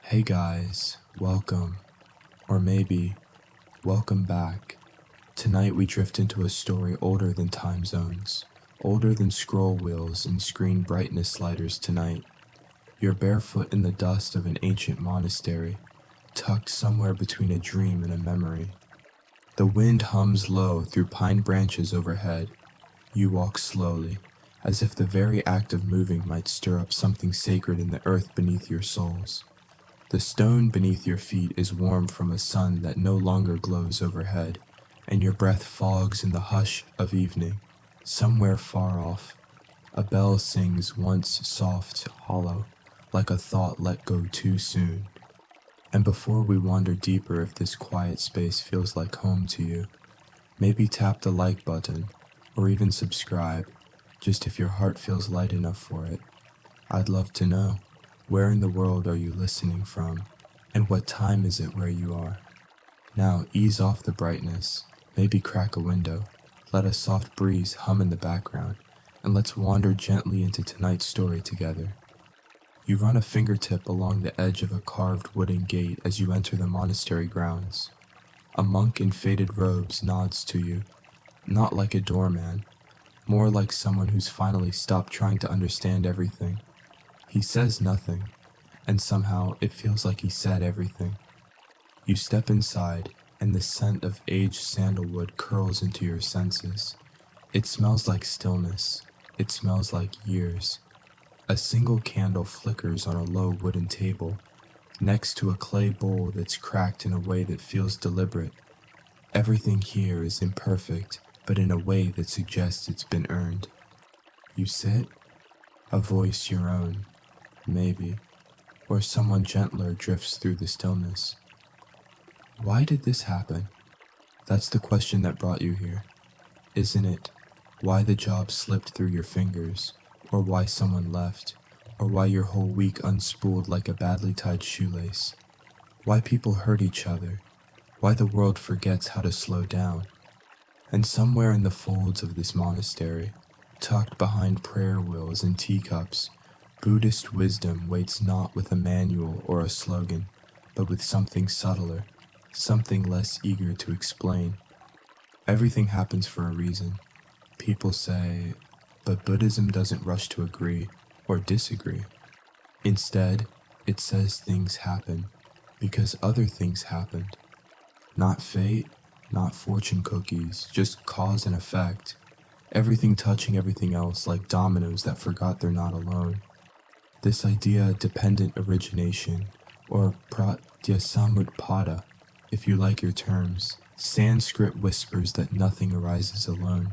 Hey guys, welcome, or maybe, welcome back. Tonight we drift into a story older than time zones, older than scroll wheels and screen brightness sliders tonight. You're barefoot in the dust of an ancient monastery, tucked somewhere between a dream and a memory. The wind hums low through pine branches overhead. You walk slowly, as if the very act of moving might stir up something sacred in the earth beneath your soles. The stone beneath your feet is warm from a sun that no longer glows overhead, and your breath fogs in the hush of evening. Somewhere far off, a bell sings once soft, hollow, like a thought let go too soon. And before we wander deeper, if this quiet space feels like home to you, maybe tap the like button, or even subscribe, just if your heart feels light enough for it. I'd love to know. Where in the world are you listening from? And what time is it where you are? Now ease off the brightness, maybe crack a window, let a soft breeze hum in the background, and let's wander gently into tonight's story together. You run a fingertip along the edge of a carved wooden gate as you enter the monastery grounds. A monk in faded robes nods to you, not like a doorman, more like someone who's finally stopped trying to understand everything. He says nothing, and somehow it feels like he said everything. You step inside, and the scent of aged sandalwood curls into your senses. It smells like stillness. It smells like years. A single candle flickers on a low wooden table, next to a clay bowl that's cracked in a way that feels deliberate. Everything here is imperfect, but in a way that suggests it's been earned. You sit, a voice your own. Maybe, or someone gentler drifts through the stillness. Why did this happen? That's the question that brought you here, isn't it? Why the job slipped through your fingers, or why someone left, or why your whole week unspooled like a badly tied shoelace? Why people hurt each other? Why the world forgets how to slow down? And somewhere in the folds of this monastery, tucked behind prayer wheels and teacups, Buddhist wisdom waits not with a manual or a slogan, but with something subtler, something less eager to explain. Everything happens for a reason. People say, but Buddhism doesn't rush to agree or disagree. Instead, it says things happen because other things happened. Not fate, not fortune cookies, just cause and effect. Everything touching everything else like dominoes that forgot they're not alone. This idea dependent origination, or pratyasamutpada, if you like your terms, Sanskrit whispers that nothing arises alone.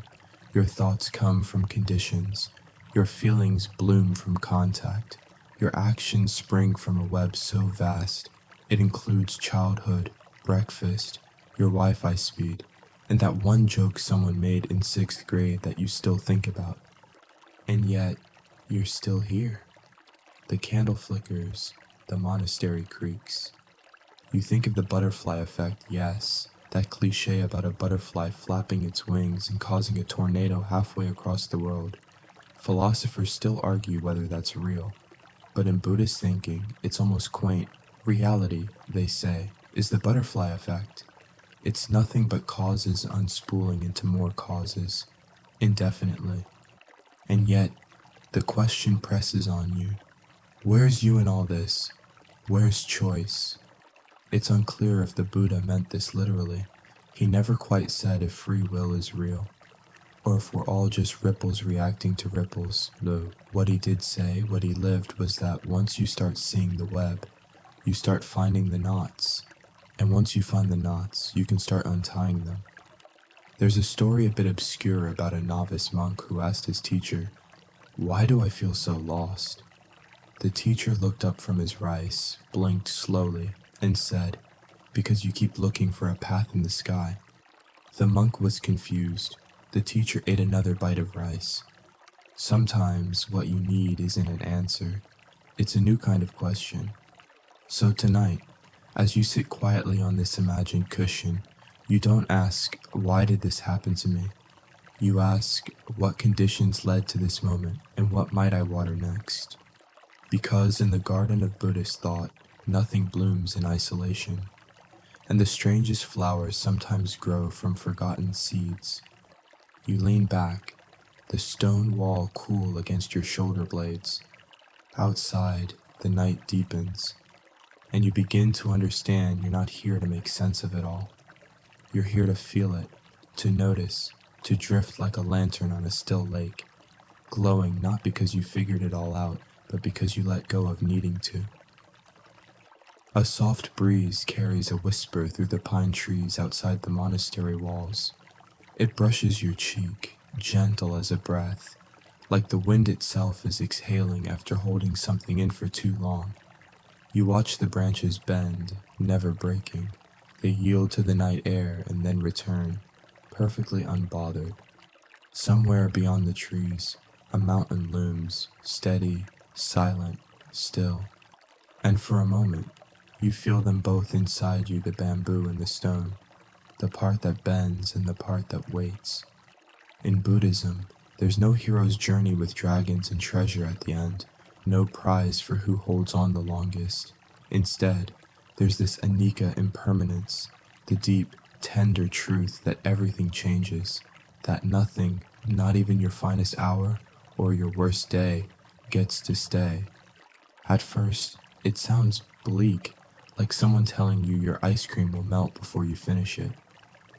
Your thoughts come from conditions, your feelings bloom from contact, your actions spring from a web so vast, it includes childhood, breakfast, your Wi-Fi speed, and that one joke someone made in 6th grade that you still think about. And yet, you're still here. The candle flickers, the monastery creaks. You think of the butterfly effect, yes, that cliche about a butterfly flapping its wings and causing a tornado halfway across the world. Philosophers still argue whether that's real, but in Buddhist thinking, it's almost quaint. Reality, they say, is the butterfly effect. It's nothing but causes unspooling into more causes, indefinitely. And yet, the question presses on you. Where's you in all this? Where's choice? It's unclear if the Buddha meant this literally. He never quite said if free will is real, or if we're all just ripples reacting to ripples. No, what he did say, what he lived, was that once you start seeing the web, you start finding the knots. And once you find the knots, you can start untying them. There's a story a bit obscure about a novice monk who asked his teacher, "Why do I feel so lost?" The teacher looked up from his rice, blinked slowly, and said, "Because you keep looking for a path in the sky." The monk was confused. The teacher ate another bite of rice. Sometimes what you need isn't an answer. It's a new kind of question. So tonight, as you sit quietly on this imagined cushion, you don't ask, "Why did this happen to me?" You ask, "What conditions led to this moment, and what might I water next?" Because in the garden of Buddhist thought, Nothing blooms in isolation, and the strangest flowers sometimes grow from forgotten seeds. You lean back, the stone wall cool against your shoulder blades. Outside, the night deepens, and you begin to understand you're not here to make sense of it all. You're here to feel it, to notice, to drift like a lantern on a still lake, glowing not because you figured it all out, but because you let go of needing to. A soft breeze carries a whisper through the pine trees outside the monastery walls. It brushes your cheek, gentle as a breath, like the wind itself is exhaling after holding something in for too long. You watch the branches bend, never breaking. They yield to the night air and then return, perfectly unbothered. Somewhere beyond the trees, a mountain looms, steady, silent, still. And for a moment, you feel them both inside you, the bamboo and the stone, the part that bends and the part that waits. In Buddhism, there's no hero's journey with dragons and treasure at the end, no prize for who holds on the longest. Instead, there's this anicca impermanence, the deep, tender truth that everything changes, that nothing, not even your finest hour or your worst day, gets to stay. At first, it sounds bleak, like someone telling you your ice cream will melt before you finish it,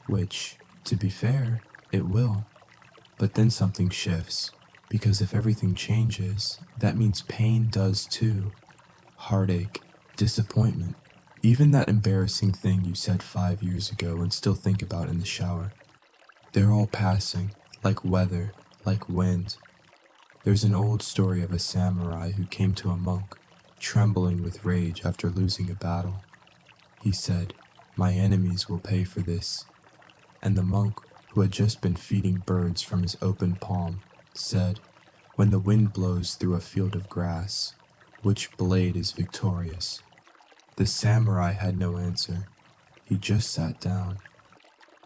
which, to be fair, it will. But then something shifts, because if everything changes, that means pain does too. Heartache, disappointment, even that embarrassing thing you said 5 years ago and still think about in the shower. They're all passing, like weather, like wind. There's an old story of a samurai who came to a monk, trembling with rage after losing a battle. He said, "My enemies will pay for this." And the monk, who had just been feeding birds from his open palm, said, "When the wind blows through a field of grass, which blade is victorious?" The samurai had no answer. He just sat down.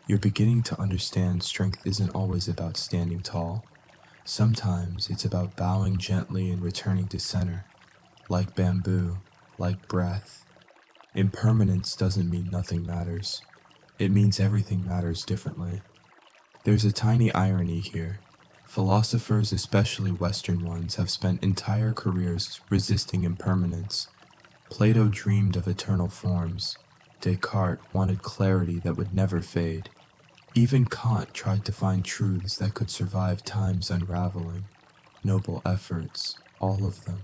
You're beginning to understand strength isn't always about standing tall. Sometimes it's about bowing gently and returning to center, like bamboo, like breath. Impermanence doesn't mean nothing matters. It means everything matters differently. There's a tiny irony here. Philosophers, especially Western ones, have spent entire careers resisting impermanence. Plato dreamed of eternal forms. Descartes wanted clarity that would never fade. Even Kant tried to find truths that could survive time's unraveling. Noble efforts, all of them.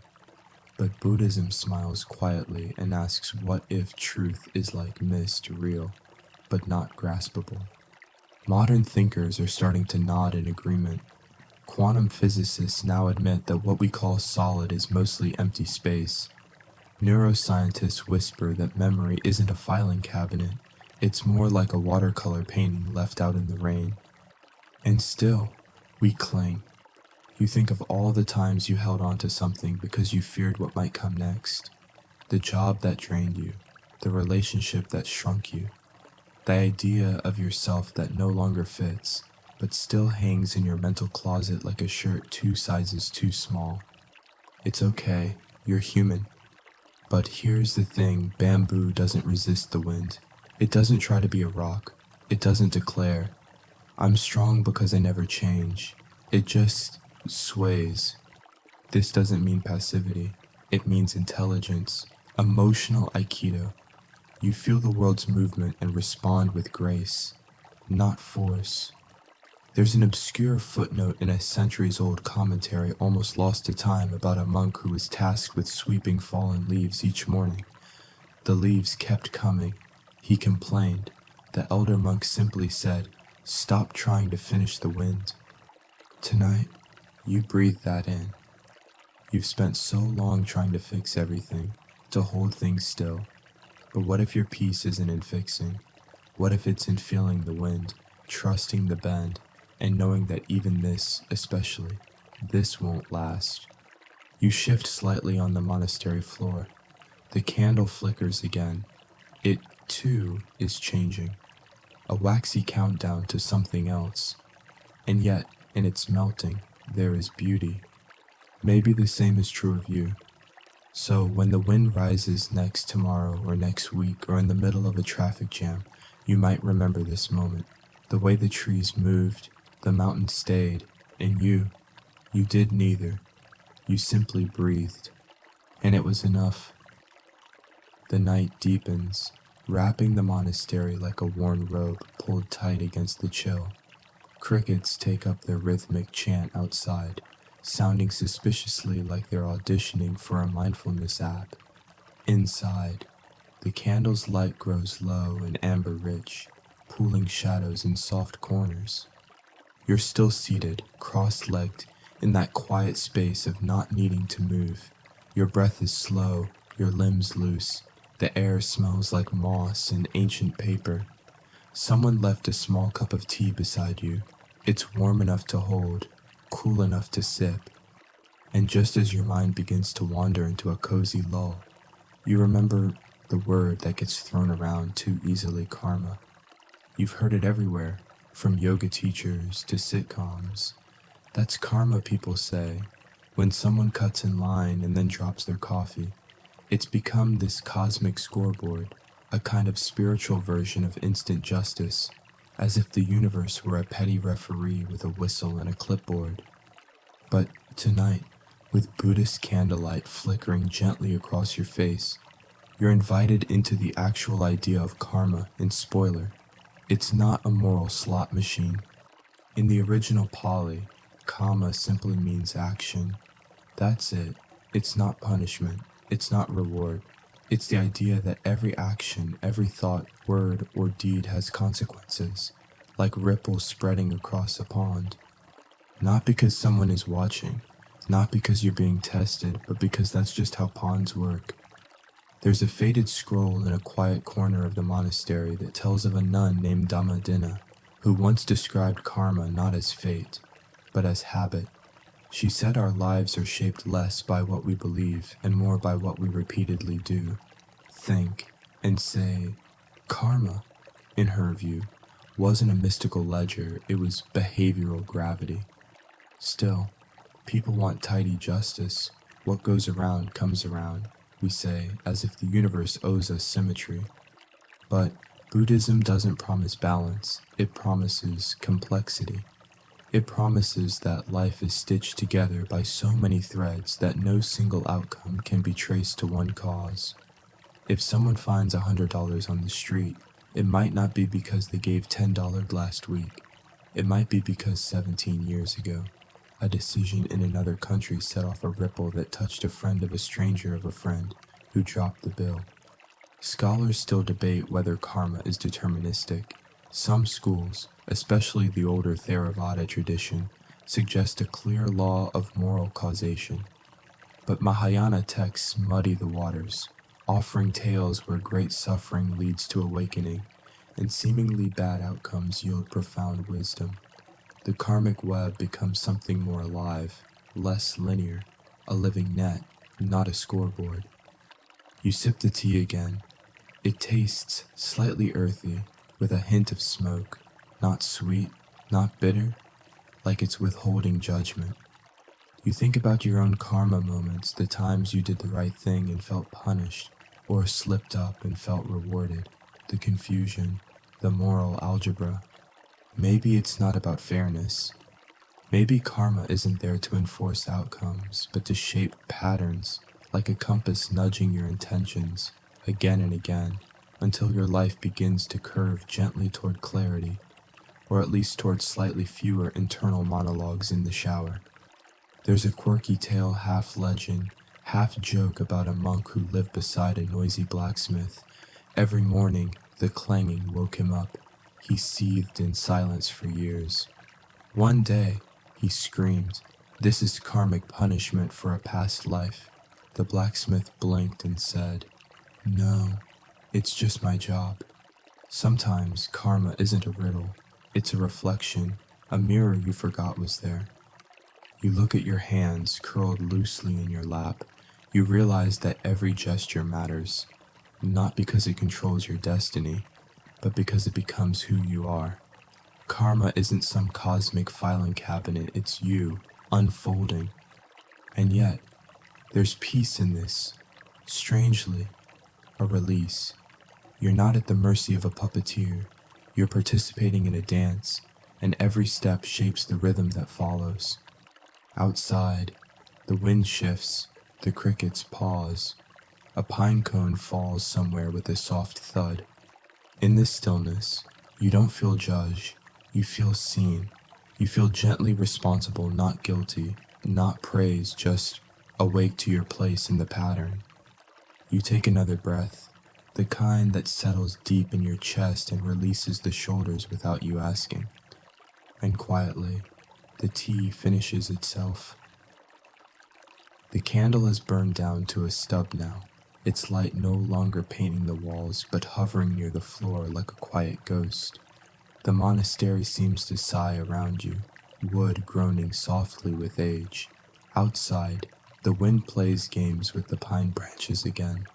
But Buddhism smiles quietly and asks what if truth is like mist, real, but not graspable. Modern thinkers are starting to nod in agreement. Quantum physicists now admit that what we call solid is mostly empty space. Neuroscientists whisper that memory isn't a filing cabinet, it's more like a watercolor painting left out in the rain. And still, we cling. You think of all the times you held on to something because you feared what might come next. The job that drained you, the relationship that shrunk you, the idea of yourself that no longer fits, but still hangs in your mental closet like a shirt 2 sizes too small. It's okay, you're human. But here's the thing, bamboo doesn't resist the wind. It doesn't try to be a rock. It doesn't declare, "I'm strong because I never change." It just sways. This doesn't mean passivity. It means intelligence, emotional aikido. You feel the world's movement and respond with grace, not force. There's an obscure footnote in a centuries-old commentary almost lost to time about a monk who was tasked with sweeping fallen leaves each morning. The leaves kept coming. He complained. The elder monk simply said, "Stop trying to finish the wind." Tonight, you breathe that in. You've spent so long trying to fix everything, to hold things still. But what if your peace isn't in fixing? What if it's in feeling the wind, trusting the bend, and knowing that even this, especially, this won't last? You shift slightly on the monastery floor. The candle flickers again. It, too, is changing. A waxy countdown to something else. And yet, in its melting, there is beauty. Maybe the same is true of you. So when the wind rises next tomorrow or next week or in the middle of a traffic jam, you might remember this moment. The way the trees moved, the mountain stayed, and you did neither. You simply breathed. And it was enough. The night deepens, wrapping the monastery like a worn robe pulled tight against the chill. Crickets take up their rhythmic chant outside, sounding suspiciously like they're auditioning for a mindfulness app. Inside, the candle's light grows low and amber rich, pooling shadows in soft corners. You're still seated, cross-legged, in that quiet space of not needing to move. Your breath is slow, your limbs loose. The air smells like moss and ancient paper. Someone left a small cup of tea beside you. It's warm enough to hold, cool enough to sip. And just as your mind begins to wander into a cozy lull, you remember the word that gets thrown around too easily, karma. You've heard it everywhere, from yoga teachers to sitcoms. That's karma, people say, when someone cuts in line and then drops their coffee. It's become this cosmic scoreboard, a kind of spiritual version of instant justice, as if the universe were a petty referee with a whistle and a clipboard. But tonight, with Buddhist candlelight flickering gently across your face, you're invited into the actual idea of karma. And spoiler, it's not a moral slot machine. In the original Pali, karma simply means action. That's it. It's not punishment. It's not reward. It's the idea that every action, every thought, word, or deed has consequences, like ripples spreading across a pond. Not because someone is watching, not because you're being tested, but because that's just how ponds work. There's a faded scroll in a quiet corner of the monastery that tells of a nun named Dhammadinna, who once described karma not as fate, but as habit. She said our lives are shaped less by what we believe and more by what we repeatedly do, think, and say. Karma, in her view, wasn't a mystical ledger, it was behavioral gravity. Still, people want tidy justice. What goes around comes around, we say, as if the universe owes us symmetry. But Buddhism doesn't promise balance, it promises complexity. It promises that life is stitched together by so many threads that no single outcome can be traced to one cause. If someone finds $100 on the street, it might not be because they gave $10 last week. It might be because 17 years ago, a decision in another country set off a ripple that touched a friend of a stranger of a friend who dropped the bill. Scholars still debate whether karma is deterministic. Some schools, especially the older Theravada tradition, suggest a clear law of moral causation. But Mahayana texts muddy the waters, offering tales where great suffering leads to awakening, and seemingly bad outcomes yield profound wisdom. The karmic web becomes something more alive, less linear, a living net, not a scoreboard. You sip the tea again. It tastes slightly earthy, with a hint of smoke, not sweet, not bitter, like it's withholding judgment. You think about your own karma moments, the times you did the right thing and felt punished, or slipped up and felt rewarded, the confusion, the moral algebra. Maybe it's not about fairness. Maybe karma isn't there to enforce outcomes, but to shape patterns, like a compass nudging your intentions, again and again, until your life begins to curve gently toward clarity, or at least toward slightly fewer internal monologues in the shower. There's a quirky tale, half legend, half joke about a monk who lived beside a noisy blacksmith. Every morning, the clanging woke him up. He seethed in silence for years. One day, he screamed, "This is karmic punishment for a past life." The blacksmith blinked and said, "No, it's just my job." Sometimes karma isn't a riddle, it's a reflection, a mirror you forgot was there. You look at your hands curled loosely in your lap. You realize that every gesture matters, not because it controls your destiny, but because it becomes who you are. Karma isn't some cosmic filing cabinet, it's you, unfolding. And yet, there's peace in this, Strangely, a release. You're not at the mercy of a puppeteer. You're participating in a dance, and every step shapes the rhythm that follows. Outside, the wind shifts, the crickets pause. A pine cone falls somewhere with a soft thud. In this stillness, you don't feel judged, you feel seen. You feel gently responsible, not guilty, not praised, just awake to your place in the pattern. You take another breath, the kind that settles deep in your chest and releases the shoulders without you asking. And quietly, the tea finishes itself. The candle is burned down to a stub now, its light no longer painting the walls but hovering near the floor like a quiet ghost. The monastery seems to sigh around you, wood groaning softly with age. Outside, the wind plays games with the pine branches again,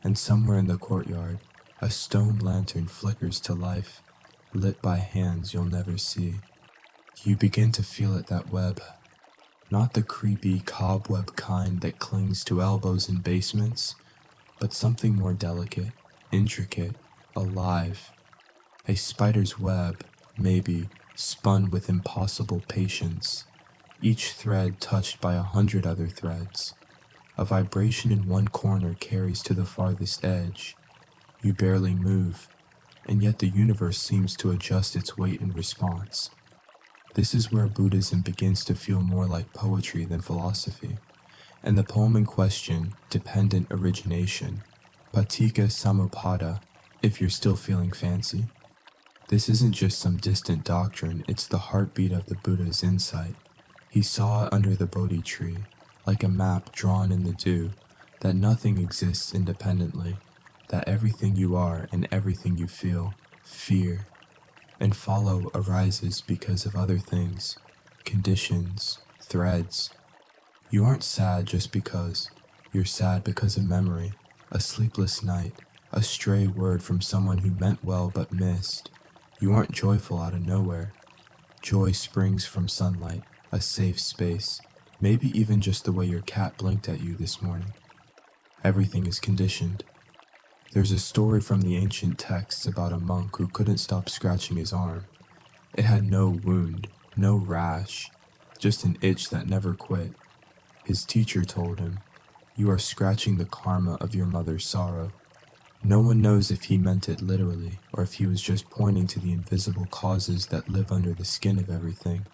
and somewhere in the courtyard, a stone lantern flickers to life, lit by hands you'll never see. You begin to feel it, that web. Not the creepy cobweb kind that clings to elbows in basements, but something more delicate, intricate, alive. A spider's web, maybe, spun with impossible patience, each thread touched by 100 other threads. A vibration in one corner carries to the farthest edge. You barely move, and yet the universe seems to adjust its weight in response. This is where Buddhism begins to feel more like poetry than philosophy, and the poem in question, dependent origination, paticca samuppada, if you're still feeling fancy. This isn't just some distant doctrine, it's the heartbeat of the Buddha's insight. He saw under the Bodhi tree, like a map drawn in the dew, that nothing exists independently, that everything you are and everything you feel, fear, and follow arises because of other things, conditions, threads. You aren't sad just because. You're sad because of memory, a sleepless night, a stray word from someone who meant well but missed. You aren't joyful out of nowhere. Joy springs from sunlight, a safe space, maybe even just the way your cat blinked at you this morning. Everything is conditioned. There's a story from the ancient texts about a monk who couldn't stop scratching his arm. It had no wound, no rash, just an itch that never quit. His teacher told him, "You are scratching the karma of your mother's sorrow." No one knows if he meant it literally or if he was just pointing to the invisible causes that live under the skin of everything.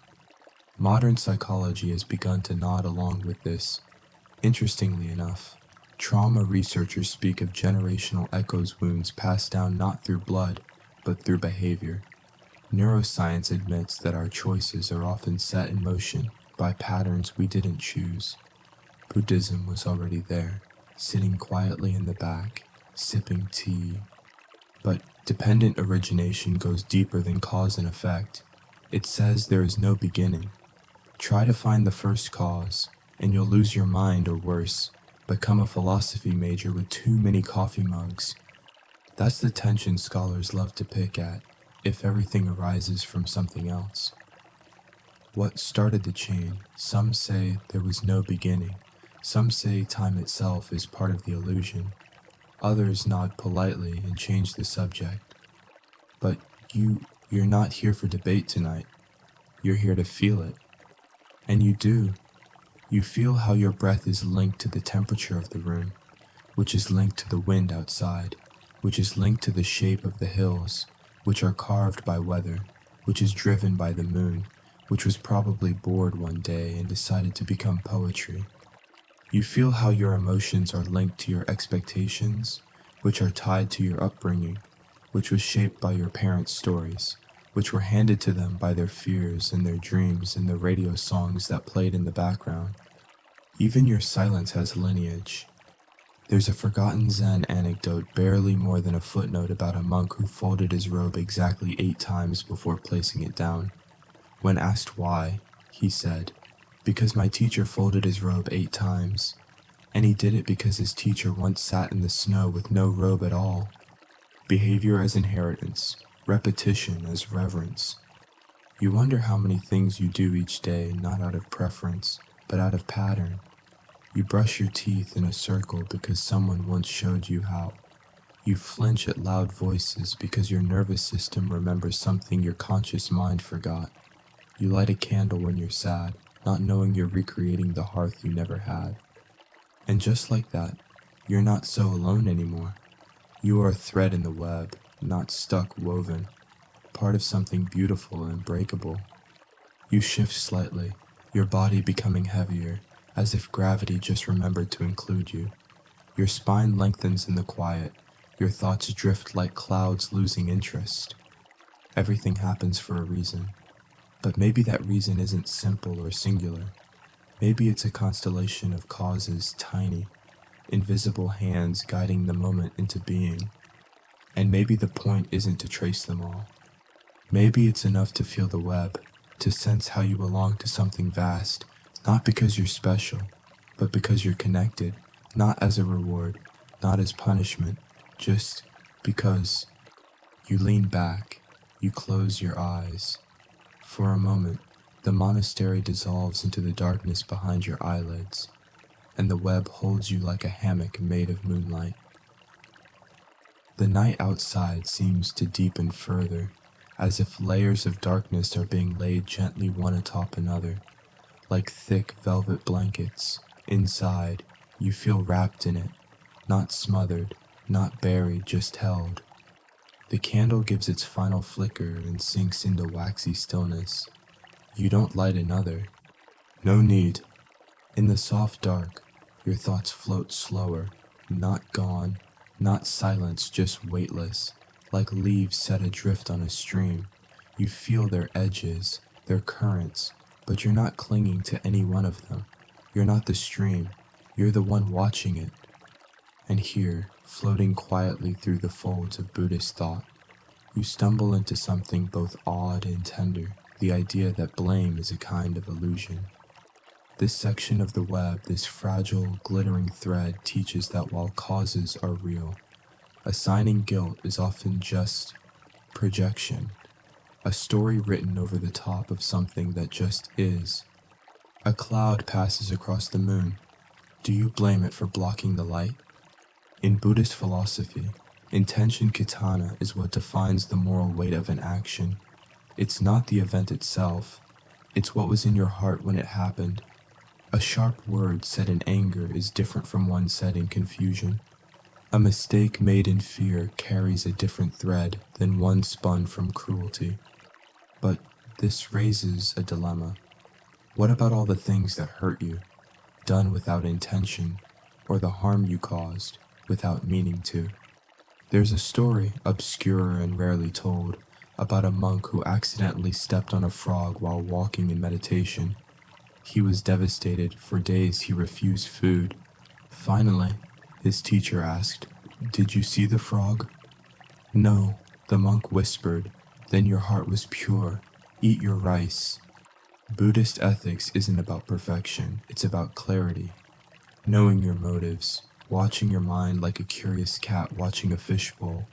Modern psychology has begun to nod along with this. Interestingly enough, trauma researchers speak of generational echoes wounds passed down not through blood, but through behavior. Neuroscience admits that our choices are often set in motion by patterns we didn't choose. Buddhism was already there, sitting quietly in the back, sipping tea. But dependent origination goes deeper than cause and effect. It says there is no beginning. Try to find the first cause, and you'll lose your mind, or worse, become a philosophy major with too many coffee mugs. That's the tension scholars love to pick at, if everything arises from something else. What started the chain? Some say there was no beginning. Some say time itself is part of the illusion. Others nod politely and change the subject. But you're not here for debate tonight. You're here to feel it. And you do. You feel how your breath is linked to the temperature of the room, which is linked to the wind outside, which is linked to the shape of the hills, which are carved by weather, which is driven by the moon, which was probably bored one day and decided to become poetry. You feel how your emotions are linked to your expectations, which are tied to your upbringing, which was shaped by your parents' stories, which were handed to them by their fears and their dreams and the radio songs that played in the background. Even your silence has lineage. There's a forgotten Zen anecdote barely more than a footnote about a monk who folded his robe exactly 8 times before placing it down. When asked why, he said, "Because my teacher folded his robe 8 times, and he did it because his teacher once sat in the snow with no robe at all." Behavior as inheritance, repetition as reverence. You wonder how many things you do each day not out of preference, but out of pattern. You brush your teeth in a circle because someone once showed you how. You flinch at loud voices because your nervous system remembers something your conscious mind forgot. You light a candle when you're sad, not knowing you're recreating the hearth you never had. And just like that, you're not so alone anymore. You are a thread in the web, not stuck woven, part of something beautiful and breakable. You shift slightly, your body becoming heavier, as if gravity just remembered to include you. Your spine lengthens in the quiet, your thoughts drift like clouds losing interest. Everything happens for a reason, but maybe that reason isn't simple or singular. Maybe it's a constellation of causes, tiny, invisible hands guiding the moment into being. And maybe the point isn't to trace them all. Maybe it's enough to feel the web, to sense how you belong to something vast, not because you're special, but because you're connected, not as a reward, not as punishment, just because. You lean back, you close your eyes. For a moment, the monastery dissolves into the darkness behind your eyelids, and the web holds you like a hammock made of moonlight. The night outside seems to deepen further, as if layers of darkness are being laid gently one atop another, like thick velvet blankets. Inside, you feel wrapped in it, not smothered, not buried, just held. The candle gives its final flicker and sinks into waxy stillness. You don't light another. No need. In the soft dark, your thoughts float slower, not gone, not silenced, just weightless, like leaves set adrift on a stream. You feel their edges, their currents, but you're not clinging to any one of them. You're not the stream, you're the one watching it. And here, floating quietly through the folds of Buddhist thought, you stumble into something both odd and tender, the idea that blame is a kind of illusion. This section of the web, this fragile, glittering thread, teaches that while causes are real, assigning guilt is often just projection, a story written over the top of something that just is. A cloud passes across the moon. Do you blame it for blocking the light? In Buddhist philosophy, intention katana is what defines the moral weight of an action. It's not the event itself, it's what was in your heart when it happened. A sharp word said in anger is different from one said in confusion. A mistake made in fear carries a different thread than one spun from cruelty. But this raises a dilemma. What about all the things that hurt you, done without intention, or the harm you caused without meaning to? There's a story, obscure and rarely told, about a monk who accidentally stepped on a frog while walking in meditation. He was devastated. For days he refused food. Finally, his teacher asked, "Did you see the frog?" "No," the monk whispered. "Then your heart was pure. Eat your rice." Buddhist ethics isn't about perfection, it's about clarity. Knowing your motives, watching your mind like a curious cat watching a fishbowl,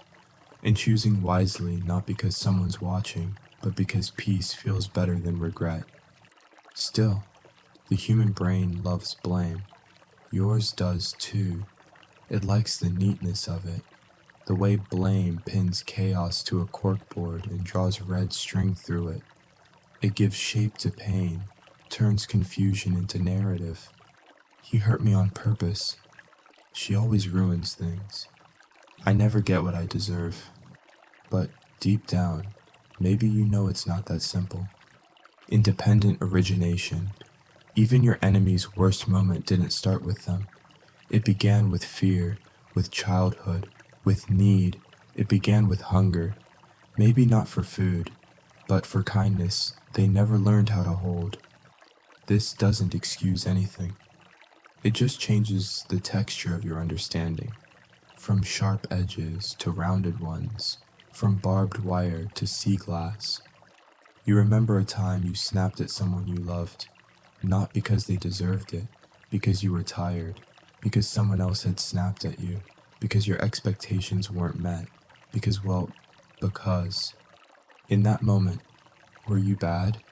and choosing wisely not because someone's watching, but because peace feels better than regret. Still, the human brain loves blame. Yours does too. It likes the neatness of it, the way blame pins chaos to a corkboard and draws red string through it. It gives shape to pain, turns confusion into narrative. He hurt me on purpose. She always ruins things. I never get what I deserve. But deep down, maybe you know it's not that simple. Independent origination. Even your enemy's worst moment didn't start with them. It began with fear, with childhood, with need. It began with hunger. Maybe not for food, but for kindness they never learned how to hold. This doesn't excuse anything. It just changes the texture of your understanding, from sharp edges to rounded ones, from barbed wire to sea glass. You remember a time you snapped at someone you loved, not because they deserved it, because you were tired, because someone else had snapped at you, because your expectations weren't met, because. In that moment, were you bad?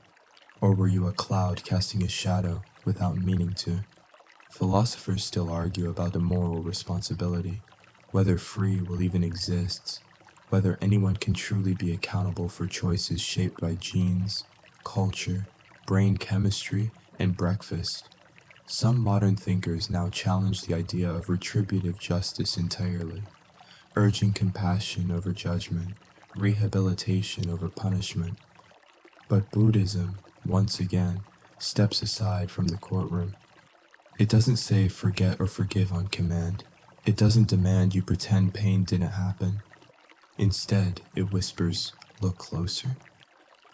Or were you a cloud casting a shadow without meaning to? Philosophers still argue about the moral responsibility, whether free will even exists, whether anyone can truly be accountable for choices shaped by genes, culture, brain chemistry, and breakfast. Some modern thinkers now challenge the idea of retributive justice entirely, urging compassion over judgment, rehabilitation over punishment. But Buddhism, once again, steps aside from the courtroom. It doesn't say forget or forgive on command. It doesn't demand you pretend pain didn't happen. Instead, it whispers, look closer.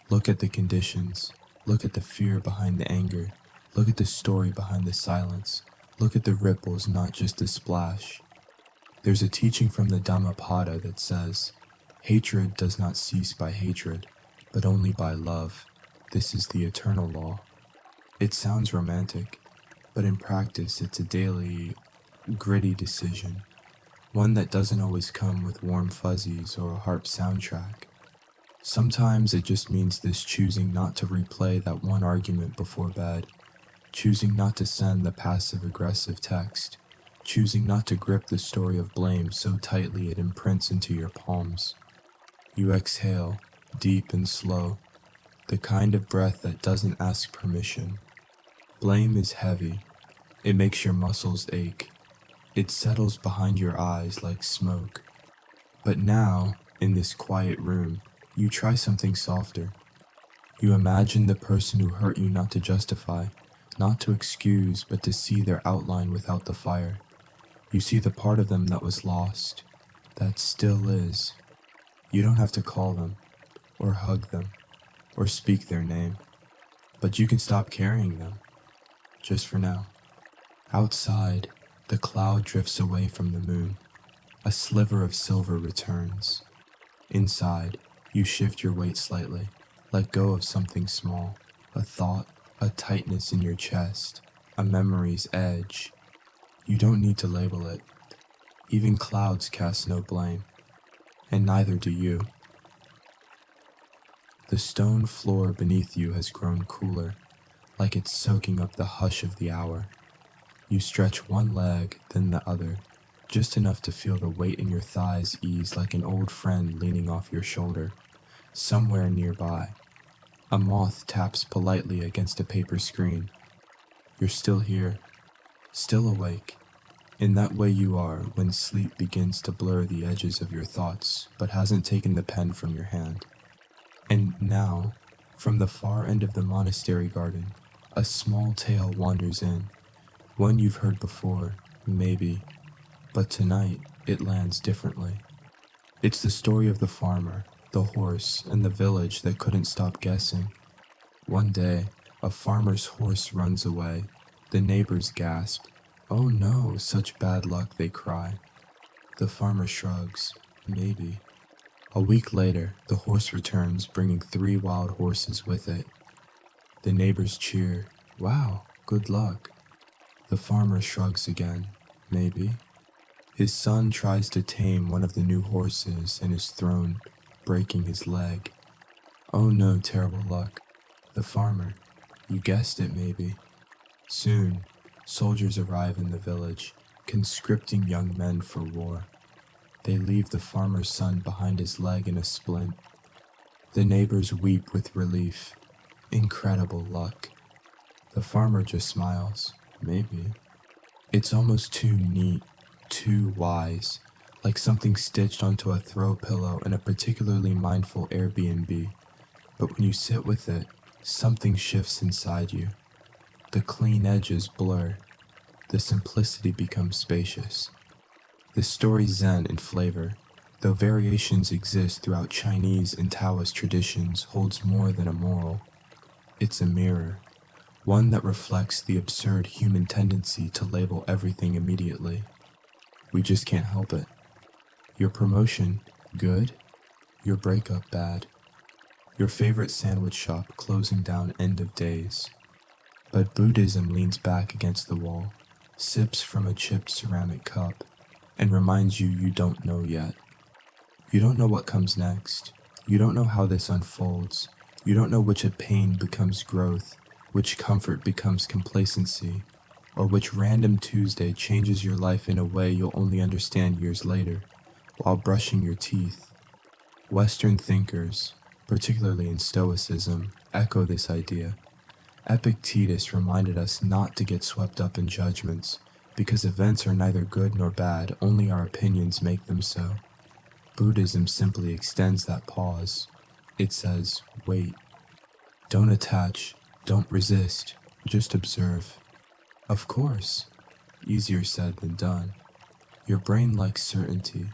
Look at the conditions. Look at the fear behind the anger. Look at the story behind the silence. Look at the ripples, not just the splash. There's a teaching from the Dhammapada that says, hatred does not cease by hatred, but only by love. This is the eternal law. It sounds romantic, but in practice it's a daily, gritty decision. One that doesn't always come with warm fuzzies or a harp soundtrack. Sometimes it just means this choosing not to replay that one argument before bed, choosing not to send the passive-aggressive text, choosing not to grip the story of blame so tightly it imprints into your palms. You exhale, deep and slow, the kind of breath that doesn't ask permission. Blame is heavy. It makes your muscles ache. It settles behind your eyes like smoke. But now, in this quiet room, you try something softer. You imagine the person who hurt you not to justify, not to excuse, but to see their outline without the fire. You see the part of them that was lost, that still is. You don't have to call them, or hug them, or speak their name, but you can stop carrying them, just for now. Outside, the cloud drifts away from the moon. A sliver of silver returns. Inside, you shift your weight slightly, let go of something small, a thought, a tightness in your chest, a memory's edge. You don't need to label it. Even clouds cast no blame, and neither do you. The stone floor beneath you has grown cooler, like it's soaking up the hush of the hour. You stretch one leg, then the other, just enough to feel the weight in your thighs ease like an old friend leaning off your shoulder. Somewhere nearby, a moth taps politely against a paper screen. You're still here, still awake. In that way you are when sleep begins to blur the edges of your thoughts, but hasn't taken the pen from your hand. And now, from the far end of the monastery garden, a small tale wanders in. One you've heard before, maybe, but tonight it lands differently. It's the story of the farmer, the horse, and the village that couldn't stop guessing. One day, a farmer's horse runs away. The neighbors gasp. Oh no, such bad luck, they cry. The farmer shrugs. Maybe. A week later, the horse returns, bringing 3 wild horses with it. The neighbors cheer. Wow, good luck. The farmer shrugs again. Maybe. His son tries to tame one of the new horses and is thrown, breaking his leg. Oh no, terrible luck. The farmer. You guessed it, maybe. Soon, soldiers arrive in the village, conscripting young men for war. They leave the farmer's son behind his leg in a splint. The neighbors weep with relief. Incredible luck. The farmer just smiles. Maybe. It's almost too neat, too wise, like something stitched onto a throw pillow in a particularly mindful Airbnb. But when you sit with it, something shifts inside you. The clean edges blur. The simplicity becomes spacious. The story's zen in flavor, though variations exist throughout Chinese and Taoist traditions, holds more than a moral. It's a mirror, one that reflects the absurd human tendency to label everything immediately. We just can't help it. Your promotion, good. Your breakup, bad. Your favorite sandwich shop closing down end of days. But Buddhism leans back against the wall, sips from a chipped ceramic cup, and reminds you don't know yet. You don't know what comes next. You don't know how this unfolds. You don't know which pain becomes growth, which comfort becomes complacency, or which random Tuesday changes your life in a way you'll only understand years later, while brushing your teeth. Western thinkers, particularly in Stoicism, echo this idea. Epictetus reminded us not to get swept up in judgments, because events are neither good nor bad, only our opinions make them so. Buddhism simply extends that pause. It says, wait. Don't attach, don't resist, just observe. Of course, easier said than done. Your brain likes certainty.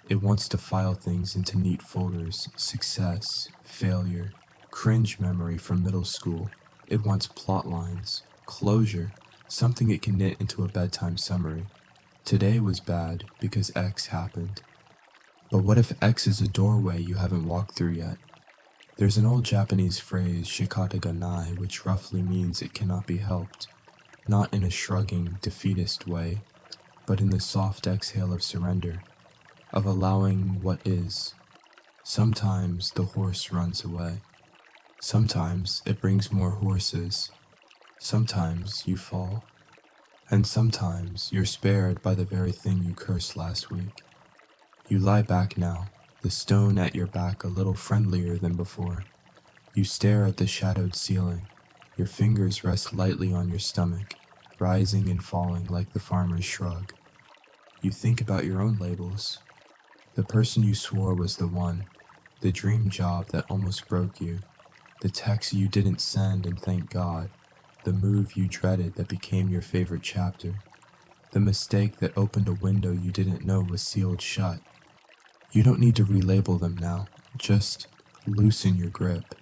It wants to file things into neat folders: success, failure, cringe memory from middle school. It wants plot lines, closure, something it can knit into a bedtime summary. Today was bad because X happened. But what if X is a doorway you haven't walked through yet? There's an old Japanese phrase, shikata ga nai, which roughly means it cannot be helped, not in a shrugging, defeatist way, but in the soft exhale of surrender, of allowing what is. Sometimes the horse runs away. Sometimes it brings more horses. Sometimes you fall. And sometimes you're spared by the very thing you cursed last week. You lie back now, the stone at your back a little friendlier than before. You stare at the shadowed ceiling. Your fingers rest lightly on your stomach, rising and falling like the farmer's shrug. You think about your own labels. The person you swore was the one, the dream job that almost broke you, the text you didn't send and thank God, the move you dreaded that became your favorite chapter, the mistake that opened a window you didn't know was sealed shut. You don't need to relabel them now, just loosen your grip.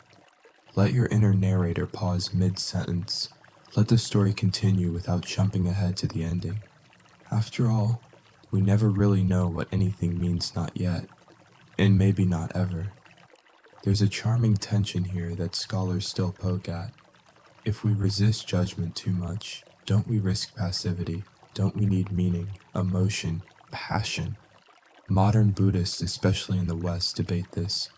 Let your inner narrator pause mid-sentence. Let the story continue without jumping ahead to the ending. After all, we never really know what anything means not yet, and maybe not ever. There's a charming tension here that scholars still poke at. If we resist judgment too much, don't we risk passivity? Don't we need meaning, emotion, passion? Modern Buddhists, especially in the West, debate this.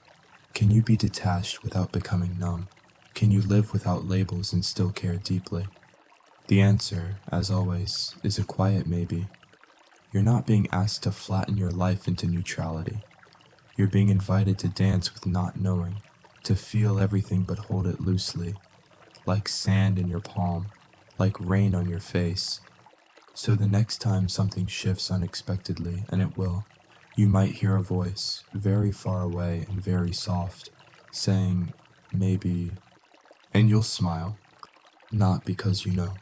Can you be detached without becoming numb? Can you live without labels and still care deeply? The answer, as always, is a quiet maybe. You're not being asked to flatten your life into neutrality. You're being invited to dance with not knowing, to feel everything but hold it loosely, like sand in your palm, like rain on your face. So the next time something shifts unexpectedly, and it will, you might hear a voice, very far away and very soft, saying, maybe, and you'll smile, not because you know,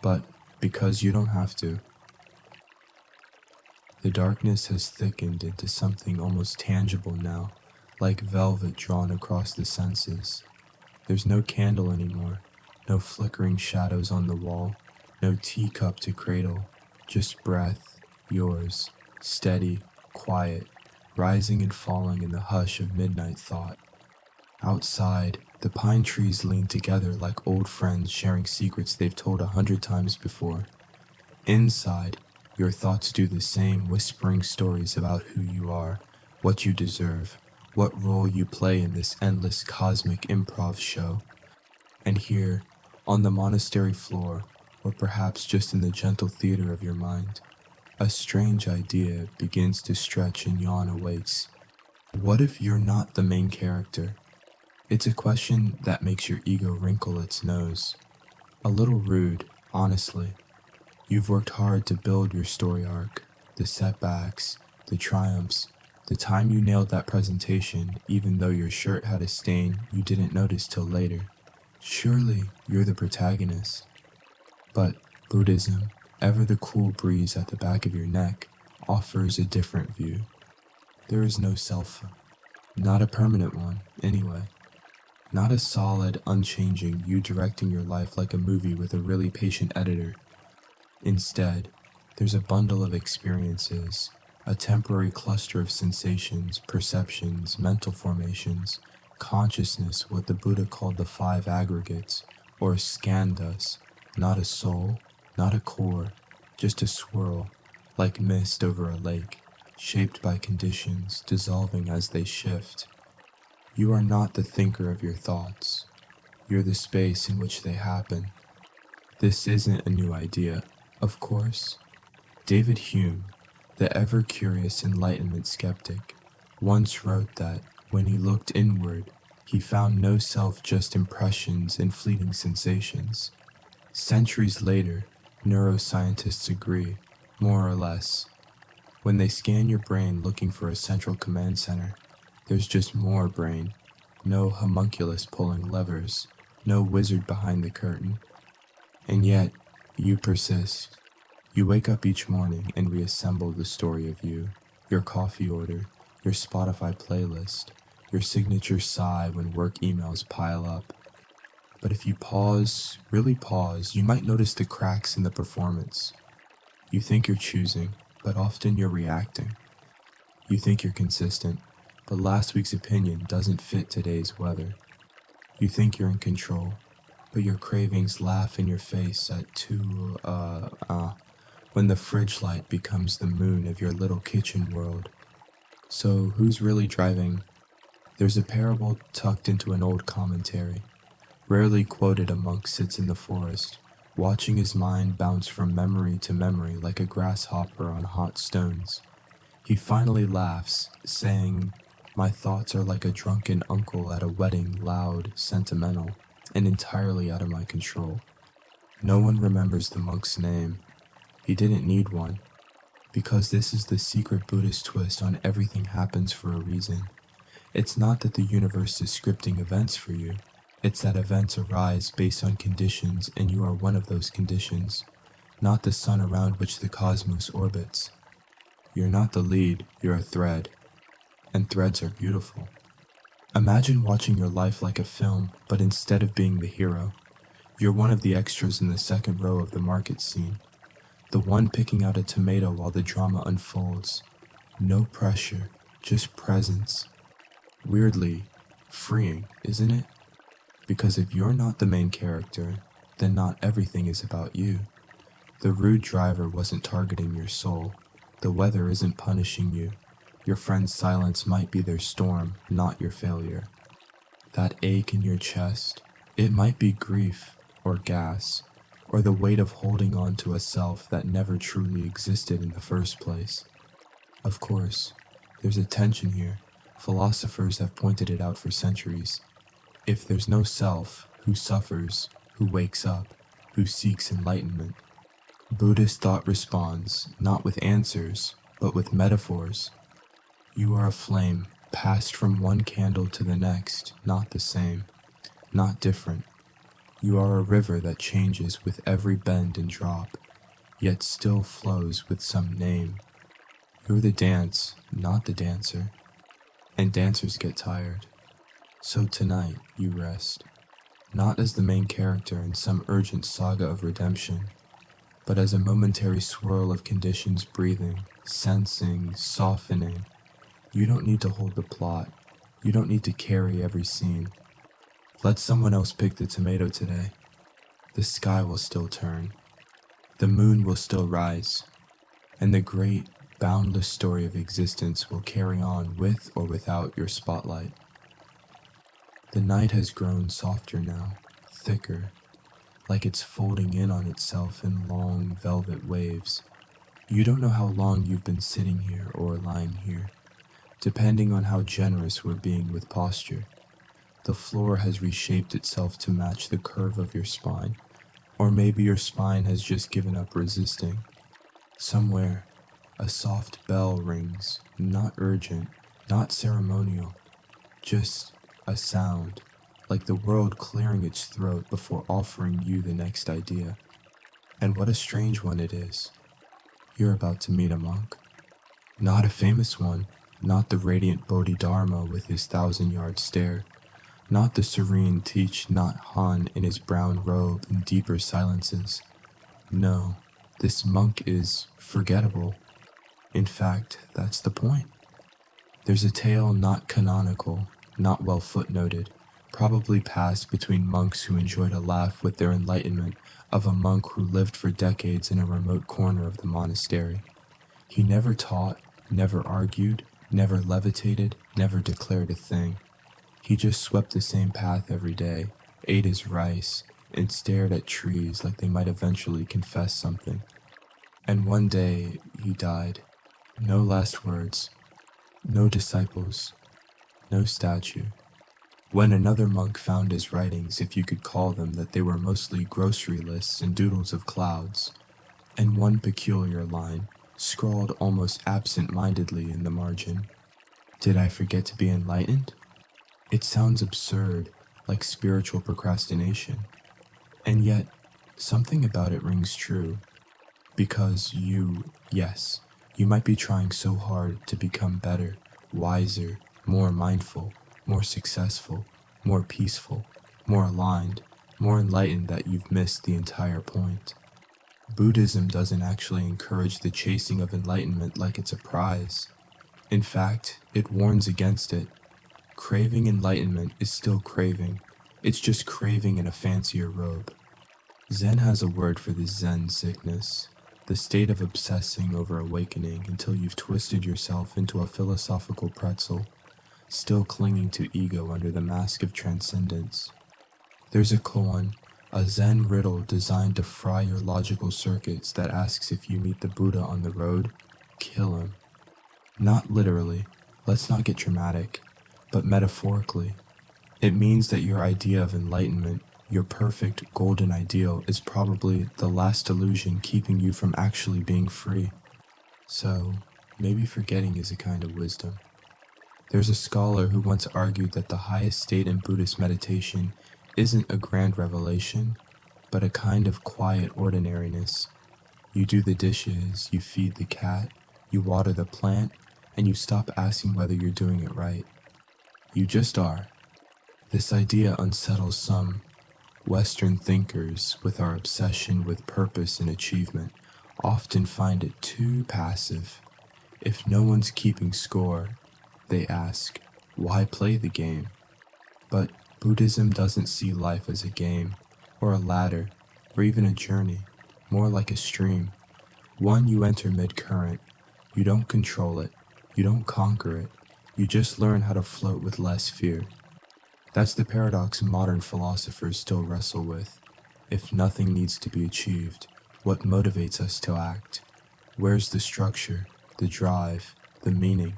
but because you don't have to. The darkness has thickened into something almost tangible now, like velvet drawn across the senses. There's no candle anymore, no flickering shadows on the wall, no teacup to cradle, just breath, yours, steady, quiet, rising and falling in the hush of midnight thought. Outside, the pine trees lean together like old friends sharing secrets they've told 100 times before. Inside, your thoughts do the same, whispering stories about who you are, what you deserve, what role you play in this endless cosmic improv show. And here, on the monastery floor, or perhaps just in the gentle theater of your mind, a strange idea begins to stretch and yawn awaits. What if you're not the main character? It's a question that makes your ego wrinkle its nose. A little rude, honestly. You've worked hard to build your story arc, the setbacks, the triumphs, the time you nailed that presentation even though your shirt had a stain you didn't notice till later. Surely you're the protagonist. But Buddhism, ever the cool breeze at the back of your neck, offers a different view. There is no self, not a permanent one, anyway. Not a solid, unchanging you directing your life like a movie with a really patient editor. Instead, there's a bundle of experiences, a temporary cluster of sensations, perceptions, mental formations, consciousness, what the Buddha called the 5 aggregates, or skandhas, not a soul, not a core, just a swirl, like mist over a lake, shaped by conditions, dissolving as they shift. You are not the thinker of your thoughts. You're the space in which they happen. This isn't a new idea. Of course, David Hume, the ever-curious Enlightenment skeptic, once wrote that when he looked inward, he found no self, just impressions and fleeting sensations. Centuries later, neuroscientists agree, more or less. When they scan your brain looking for a central command center, there's just more brain. No homunculus pulling levers, no wizard behind the curtain. And yet, you persist. You wake up each morning and reassemble the story of you, your coffee order, your Spotify playlist, your signature sigh when work emails pile up. But if you pause, really pause, you might notice the cracks in the performance. You think you're choosing, but often you're reacting. You think you're consistent, but last week's opinion doesn't fit today's weather. You think you're in control, but your cravings laugh in your face at when the fridge light becomes the moon of your little kitchen world. So who's really driving? There's a parable tucked into an old commentary. Rarely quoted, a monk sits in the forest, watching his mind bounce from memory to memory like a grasshopper on hot stones. He finally laughs, saying, "My thoughts are like a drunken uncle at a wedding, loud, sentimental, and entirely out of my control." No one remembers the monk's name. He didn't need one, because this is the secret Buddhist twist on everything happens for a reason. It's not that the universe is scripting events for you. It's that events arise based on conditions, and you are one of those conditions, not the sun around which the cosmos orbits. You're not the lead, you're a thread, and threads are beautiful. Imagine watching your life like a film, but instead of being the hero, you're one of the extras in the second row of the market scene, the one picking out a tomato while the drama unfolds. No pressure, just presence. Weirdly freeing, isn't it? Because if you're not the main character, then not everything is about you. The rude driver wasn't targeting your soul. The weather isn't punishing you. Your friend's silence might be their storm, not your failure. That ache in your chest, it might be grief or gas, or the weight of holding on to a self that never truly existed in the first place. Of course, there's a tension here. Philosophers have pointed it out for centuries. If there's no self, who suffers, who wakes up, who seeks enlightenment? Buddhist thought responds, not with answers, but with metaphors. You are a flame, passed from one candle to the next, not the same, not different. You are a river that changes with every bend and drop, yet still flows with some name. You're the dance, not the dancer, and dancers get tired. So tonight, you rest, not as the main character in some urgent saga of redemption, but as a momentary swirl of conditions breathing, sensing, softening. You don't need to hold the plot. You don't need to carry every scene. Let someone else pick the tomato today. The sky will still turn. The moon will still rise. And the great, boundless story of existence will carry on with or without your spotlight. The night has grown softer now, thicker, like it's folding in on itself in long velvet waves. You don't know how long you've been sitting here or lying here, depending on how generous we're being with posture. The floor has reshaped itself to match the curve of your spine, or maybe your spine has just given up resisting. Somewhere, a soft bell rings, not urgent, not ceremonial, just a sound, like the world clearing its throat before offering you the next idea. And what a strange one it is. You're about to meet a monk. Not a famous one, not the radiant Bodhidharma with his 1,000-yard stare, not the serene Thich Nhat Hanh in his brown robe and deeper silences. No, this monk is forgettable. In fact, that's the point. There's a tale not canonical, not well footnoted, probably passed between monks who enjoyed a laugh with their enlightenment, of a monk who lived for decades in a remote corner of the monastery. He never taught, never argued, never levitated, never declared a thing. He just swept the same path every day, ate his rice, and stared at trees like they might eventually confess something. And one day he died. No last words, no disciples, no statue. When another monk found his writings, if you could call them, that they were mostly grocery lists and doodles of clouds, and one peculiar line, scrawled almost absent-mindedly in the margin. Did I forget to be enlightened? It sounds absurd, like spiritual procrastination. And yet, something about it rings true. Because yes, you might be trying so hard to become better, wiser, more mindful, more successful, more peaceful, more aligned, more enlightened that you've missed the entire point. Buddhism doesn't actually encourage the chasing of enlightenment like it's a prize. In fact, it warns against it. Craving enlightenment is still craving. It's just craving in a fancier robe. Zen has a word for this Zen sickness, the state of obsessing over awakening until you've twisted yourself into a philosophical pretzel, still clinging to ego under the mask of transcendence. There's a koan, a Zen riddle designed to fry your logical circuits that asks if you meet the Buddha on the road, kill him. Not literally, let's not get dramatic, but metaphorically. It means that your idea of enlightenment, your perfect golden ideal, is probably the last illusion keeping you from actually being free. So, maybe forgetting is a kind of wisdom. There's a scholar who once argued that the highest state in Buddhist meditation isn't a grand revelation, but a kind of quiet ordinariness. You do the dishes, you feed the cat, you water the plant, and you stop asking whether you're doing it right. You just are. This idea unsettles some. Western thinkers, with our obsession with purpose and achievement, often find it too passive. If no one's keeping score, they ask, why play the game? But Buddhism doesn't see life as a game, or a ladder, or even a journey, more like a stream. One you enter mid-current. You don't control it, you don't conquer it, you just learn how to float with less fear. That's the paradox modern philosophers still wrestle with. If nothing needs to be achieved, what motivates us to act? Where's the structure, the drive, the meaning?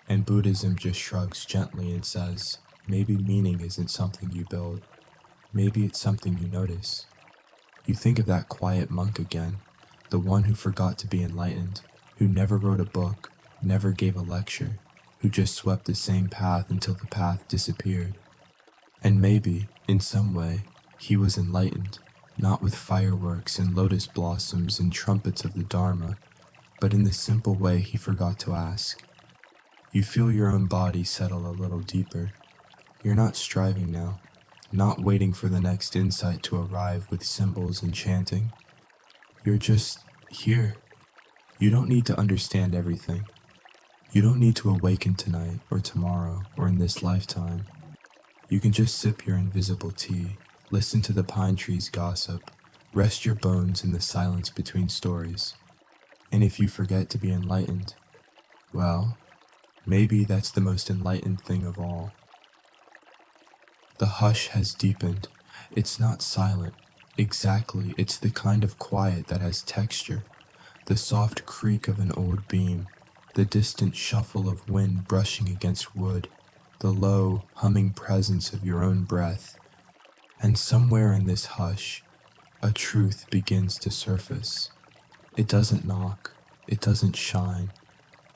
And Buddhism just shrugs gently and says, maybe meaning isn't something you build. Maybe it's something you notice. You think of that quiet monk again, the one who forgot to be enlightened, who never wrote a book, never gave a lecture, who just swept the same path until the path disappeared. And maybe, in some way, he was enlightened, not with fireworks and lotus blossoms and trumpets of the Dharma, but in the simple way he forgot to ask. You feel your own body settle a little deeper. You're not striving now, not waiting for the next insight to arrive with symbols and chanting. You're just here. You don't need to understand everything. You don't need to awaken tonight or tomorrow or in this lifetime. You can just sip your invisible tea, listen to the pine trees gossip, rest your bones in the silence between stories. And if you forget to be enlightened, well, maybe that's the most enlightened thing of all. The hush has deepened. It's not silent. Exactly, it's the kind of quiet that has texture. The soft creak of an old beam, the distant shuffle of wind brushing against wood, the low, humming presence of your own breath. And somewhere in this hush, a truth begins to surface. It doesn't knock, it doesn't shine,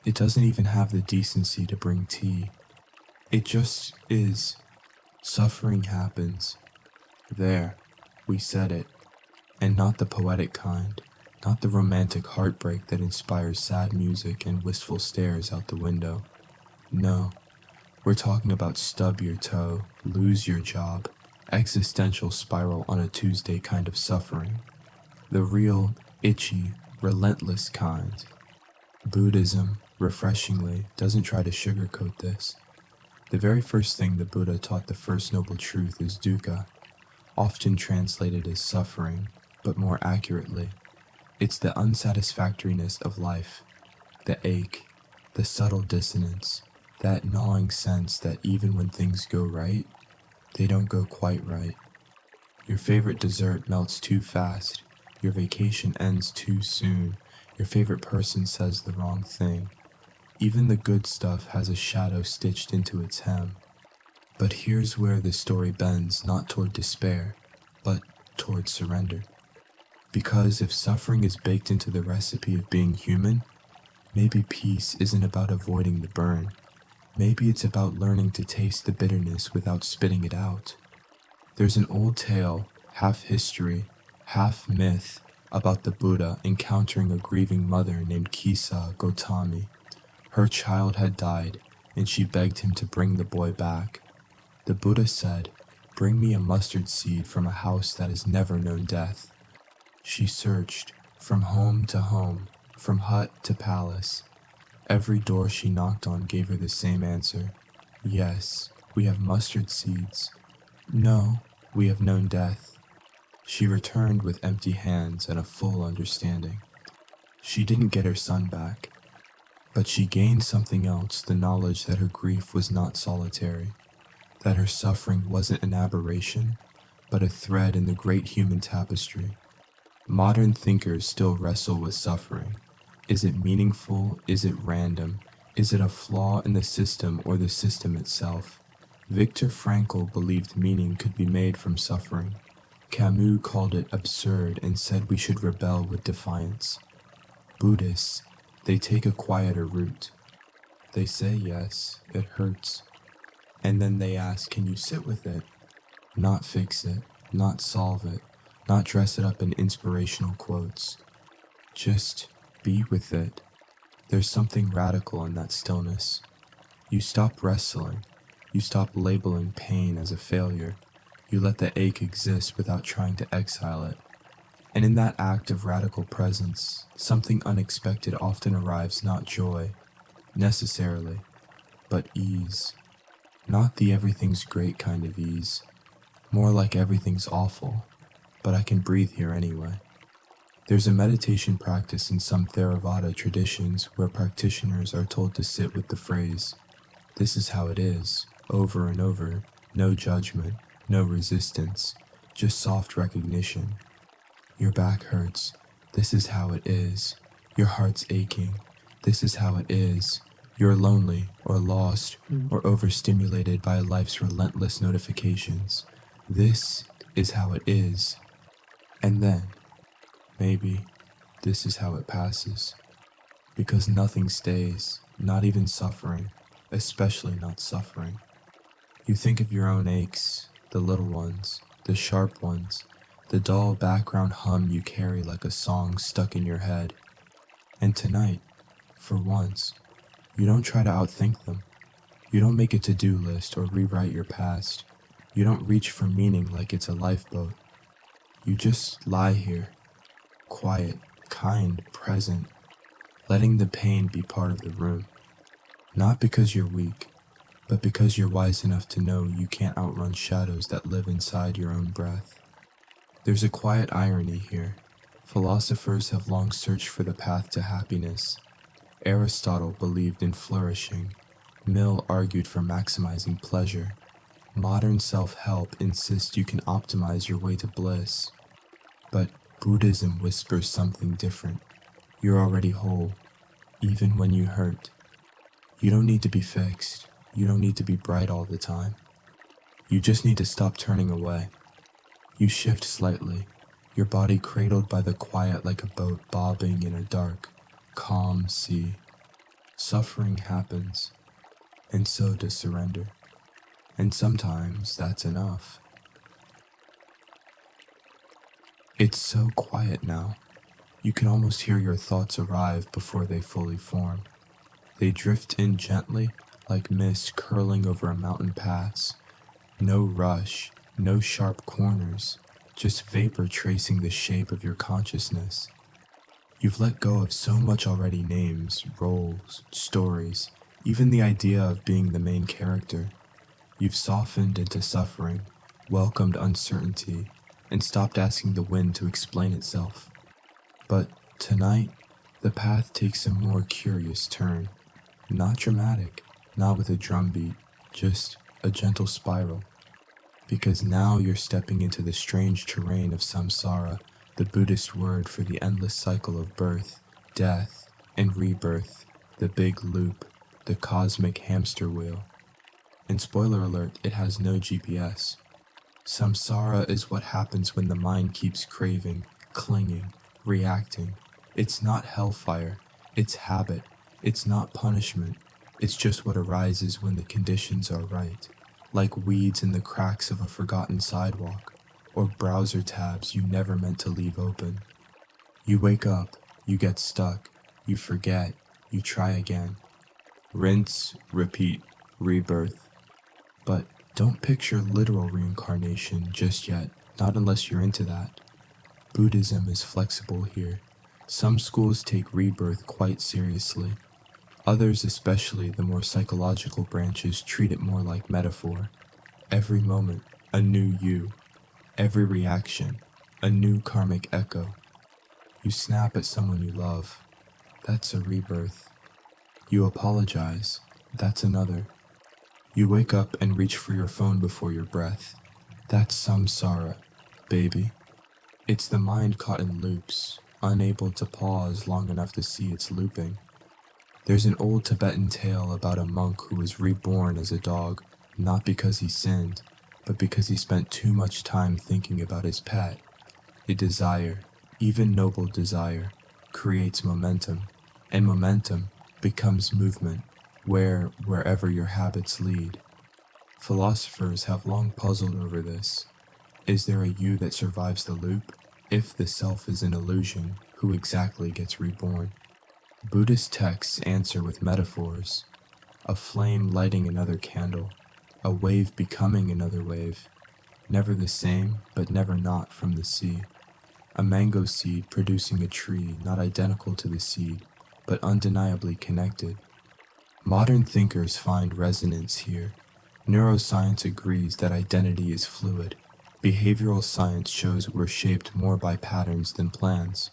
it doesn't even have the decency to bring tea. It just is. Suffering happens. There, we said it. And not the poetic kind, not the romantic heartbreak that inspires sad music and wistful stares out the window. No, we're talking about stub your toe, lose your job, existential spiral on a Tuesday kind of suffering. The real, itchy, relentless kind. Buddhism, refreshingly, doesn't try to sugarcoat this. The very first thing the Buddha taught the first noble truth is dukkha, often translated as suffering, but more accurately, it's the unsatisfactoriness of life, the ache, the subtle dissonance, that gnawing sense that even when things go right, they don't go quite right. Your favorite dessert melts too fast, your vacation ends too soon, Your favorite person says the wrong thing. Even the good stuff has a shadow stitched into its hem. But here's where the story bends, not toward despair, but toward surrender. Because if suffering is baked into the recipe of being human, maybe peace isn't about avoiding the burn. Maybe it's about learning to taste the bitterness without spitting it out. There's an old tale, half history, half myth, about the Buddha encountering a grieving mother named Kisa Gotami. Her child had died, and she begged him to bring the boy back. The Buddha said, "Bring me a mustard seed from a house that has never known death." She searched, from home to home, from hut to palace. Every door she knocked on gave her the same answer. "Yes, we have mustard seeds. No, we have known death." She returned with empty hands and a full understanding. She didn't get her son back, but she gained something else, the knowledge that her grief was not solitary, that her suffering wasn't an aberration, but a thread in the great human tapestry. Modern thinkers still wrestle with suffering. Is it meaningful? Is it random? Is it a flaw in the system or the system itself? Viktor Frankl believed meaning could be made from suffering. Camus called it absurd and said we should rebel with defiance. Buddhists, they take a quieter route. They say yes, it hurts. And then they ask, can you sit with it? Not fix it, not solve it, not dress it up in inspirational quotes. Just be with it. There's something radical in that stillness. You stop wrestling. You stop labeling pain as a failure. You let the ache exist without trying to exile it. And in that act of radical presence, something unexpected often arrives, not joy, necessarily, but ease. Not the everything's great kind of ease. More like everything's awful, but I can breathe here anyway. There's a meditation practice in some Theravada traditions where practitioners are told to sit with the phrase, "This is how it is," over and over, no judgment, no resistance, just soft recognition. Your back hurts. This is how it is. Your heart's aching. This is how it is. You're lonely or lost or overstimulated by life's relentless notifications. This is how it is. And then, maybe, this is how it passes. Because nothing stays, not even suffering, especially not suffering. You think of your own aches, the little ones, the sharp ones, the dull background hum you carry like a song stuck in your head. And tonight, for once, you don't try to outthink them. You don't make a to-do list or rewrite your past. You don't reach for meaning like it's a lifeboat. You just lie here, quiet, kind, present, letting the pain be part of the room. Not because you're weak, but because you're wise enough to know you can't outrun shadows that live inside your own breath. There's a quiet irony here. Philosophers have long searched for the path to happiness. Aristotle believed in flourishing. Mill argued for maximizing pleasure. Modern self-help insists you can optimize your way to bliss. But Buddhism whispers something different. You're already whole, even when you hurt. You don't need to be fixed. You don't need to be bright all the time. You just need to stop turning away. You shift slightly, your body cradled by the quiet like a boat bobbing in a dark, calm sea. Suffering happens, and so does surrender. And sometimes that's enough. It's so quiet now. You can almost hear your thoughts arrive before they fully form. They drift in gently, like mist curling over a mountain pass. No rush, no sharp corners, just vapor tracing the shape of your consciousness. You've let go of so much already: names, roles, stories, even the idea of being the main character. You've softened into suffering, welcomed uncertainty, and stopped asking the wind to explain itself. But tonight, the path takes a more curious turn. Not dramatic, not with a drumbeat, just a gentle spiral. Because now you're stepping into the strange terrain of samsara, the Buddhist word for the endless cycle of birth, death and rebirth, the big loop, the cosmic hamster wheel. And spoiler alert, it has no GPS. Samsara is what happens when the mind keeps craving, clinging, reacting. It's not hellfire, it's habit. It's not punishment. It's just what arises when the conditions are right, like weeds in the cracks of a forgotten sidewalk, or browser tabs you never meant to leave open. You wake up, you get stuck, you forget, you try again. Rinse, repeat, rebirth. But don't picture literal reincarnation just yet, not unless you're into that. Buddhism is flexible here. Some schools take rebirth quite seriously. Others, especially the more psychological branches, treat it more like metaphor. Every moment, a new you. Every reaction, a new karmic echo. You snap at someone you love. That's a rebirth. You apologize. That's another. You wake up and reach for your phone before your breath. That's samsara, baby. It's the mind caught in loops, unable to pause long enough to see it's looping. There's an old Tibetan tale about a monk who was reborn as a dog, not because he sinned, but because he spent too much time thinking about his pet. A desire, even noble desire, creates momentum, and momentum becomes movement, wherever your habits lead. Philosophers have long puzzled over this. Is there a you that survives the loop? If the self is an illusion, who exactly gets reborn? Buddhist texts answer with metaphors. A flame lighting another candle, a wave becoming another wave, never the same, but never not from the sea. A mango seed producing a tree not identical to the seed, but undeniably connected. Modern thinkers find resonance here. Neuroscience agrees that identity is fluid. Behavioral science shows we're shaped more by patterns than plans.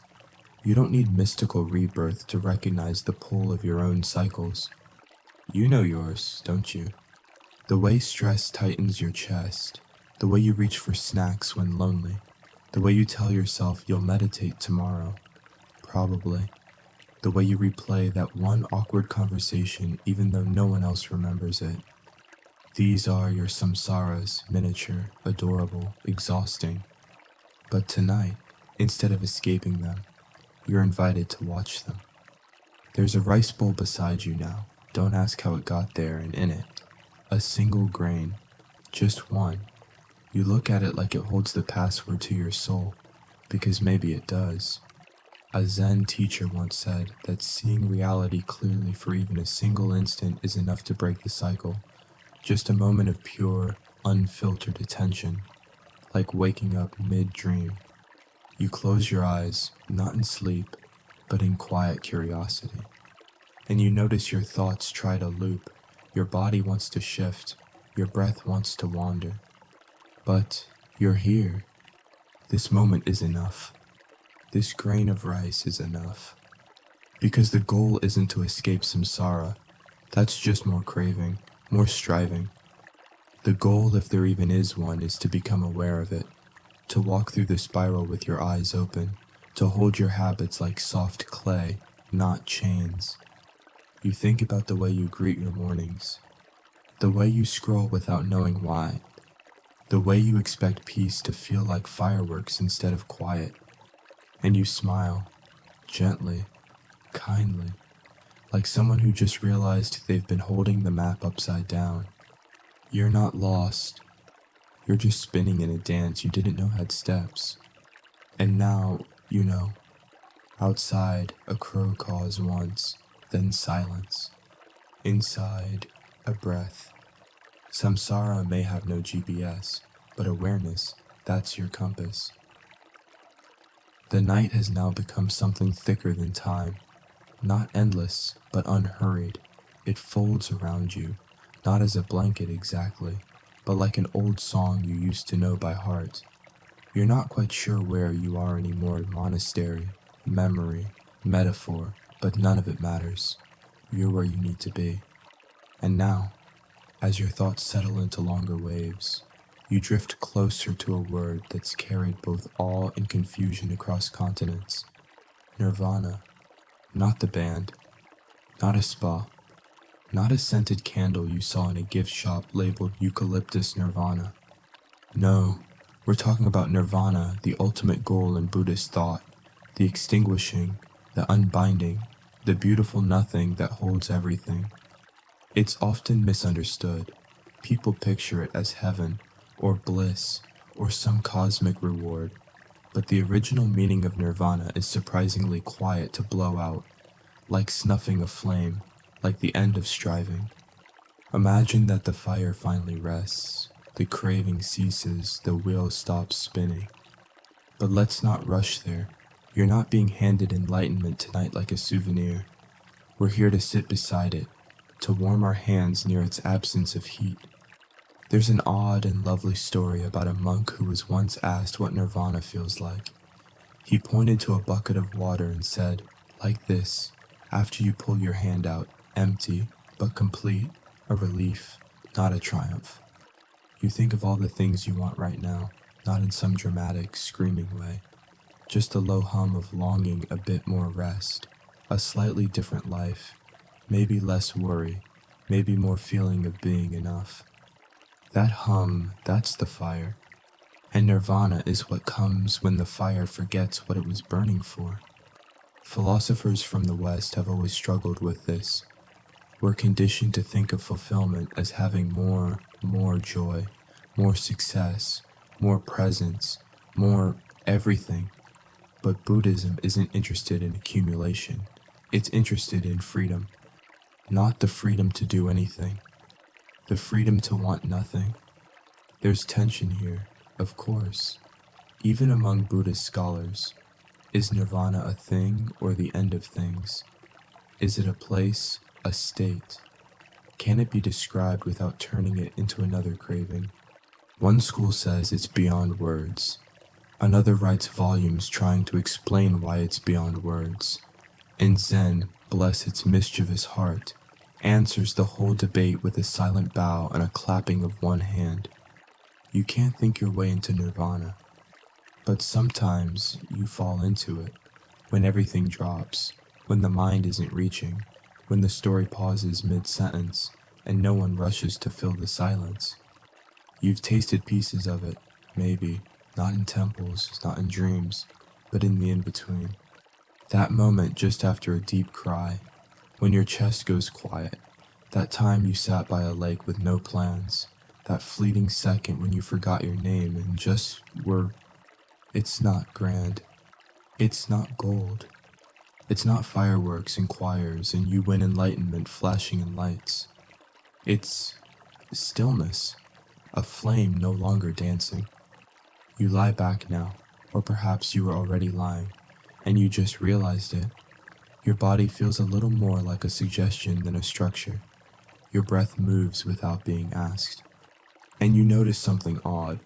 You don't need mystical rebirth to recognize the pull of your own cycles. You know yours, don't you? The way stress tightens your chest, the way you reach for snacks when lonely, the way you tell yourself you'll meditate tomorrow, probably, the way you replay that one awkward conversation even though no one else remembers it. These are your samsaras, miniature, adorable, exhausting. But tonight, instead of escaping them, you're invited to watch them. There's a rice bowl beside you now. Don't ask how it got there, and in it, a single grain, just one. You look at it like it holds the password to your soul, because maybe it does. A Zen teacher once said that seeing reality clearly for even a single instant is enough to break the cycle. Just a moment of pure, unfiltered attention, like waking up mid-dream. You close your eyes, not in sleep, but in quiet curiosity. And you notice your thoughts try to loop, your body wants to shift, your breath wants to wander. But you're here. This moment is enough. This grain of rice is enough. Because the goal isn't to escape samsara. That's just more craving, more striving. The goal, if there even is one, is to become aware of it. To walk through the spiral with your eyes open, to hold your habits like soft clay, not chains. You think about the way you greet your mornings, the way you scroll without knowing why, the way you expect peace to feel like fireworks instead of quiet, and you smile, gently, kindly, like someone who just realized they've been holding the map upside down. You're not lost. You're just spinning in a dance you didn't know had steps. And now, you know. Outside, a crow caws once, then silence. Inside, a breath. Samsara may have no GPS, but awareness, that's your compass. The night has now become something thicker than time. Not endless, but unhurried. It folds around you, not as a blanket exactly, but like an old song you used to know by heart. You're not quite sure where you are anymore, monastery, memory, metaphor, but none of it matters. You're where you need to be. And now, as your thoughts settle into longer waves, you drift closer to a word that's carried both awe and confusion across continents. Nirvana. Not the band, not a spa, not a scented candle you saw in a gift shop labeled Eucalyptus Nirvana. No, we're talking about nirvana, the ultimate goal in Buddhist thought, the extinguishing, the unbinding, the beautiful nothing that holds everything. It's often misunderstood. People picture it as heaven, or bliss, or some cosmic reward, but the original meaning of nirvana is surprisingly quiet to blow out, like snuffing a flame, like the end of striving. Imagine that the fire finally rests, the craving ceases, the wheel stops spinning. But let's not rush there. You're not being handed enlightenment tonight like a souvenir. We're here to sit beside it, to warm our hands near its absence of heat. There's an odd and lovely story about a monk who was once asked what nirvana feels like. He pointed to a bucket of water and said, like this, after you pull your hand out, empty, but complete, a relief, not a triumph. You think of all the things you want right now, not in some dramatic, screaming way. Just a low hum of longing, a bit more rest, a slightly different life, maybe less worry, maybe more feeling of being enough. That hum, that's the fire. And nirvana is what comes when the fire forgets what it was burning for. Philosophers from the West have always struggled with this. We're conditioned to think of fulfillment as having more joy, more success, more presence, more everything. But Buddhism isn't interested in accumulation. It's interested in freedom. Not the freedom to do anything. The freedom to want nothing. There's tension here, of course. Even among Buddhist scholars, is nirvana a thing or the end of things? Is it a place, a state? Can it be described without turning it into another craving? One school says it's beyond words. Another writes volumes trying to explain why it's beyond words. And Zen, bless its mischievous heart, answers the whole debate with a silent bow and a clapping of one hand. You can't think your way into nirvana, but sometimes you fall into it, when everything drops, when the mind isn't reaching, when the story pauses mid-sentence, and no one rushes to fill the silence. You've tasted pieces of it, maybe, not in temples, not in dreams, but in the in-between. That moment just after a deep cry, when your chest goes quiet, that time you sat by a lake with no plans, that fleeting second when you forgot your name and just were. It's not grand. It's not gold. It's not fireworks and choirs and you win enlightenment flashing in lights. It's stillness, a flame no longer dancing. You lie back now, or perhaps you were already lying, and you just realized it. Your body feels a little more like a suggestion than a structure. Your breath moves without being asked. And you notice something odd.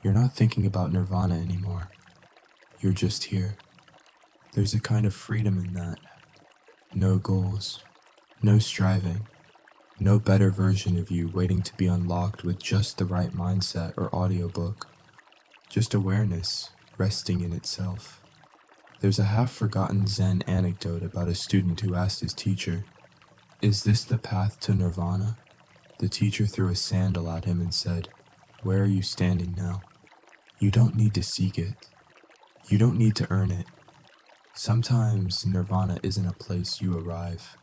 You're not thinking about nirvana anymore. You're just here. There's a kind of freedom in that. No goals, no striving, no better version of you waiting to be unlocked with just the right mindset or audiobook. Just awareness, resting in itself. There's a half-forgotten Zen anecdote about a student who asked his teacher, "Is this the path to nirvana?" The teacher threw a sandal at him and said, "Where are you standing now? You don't need to seek it. You don't need to earn it. Sometimes nirvana isn't a place you arrive.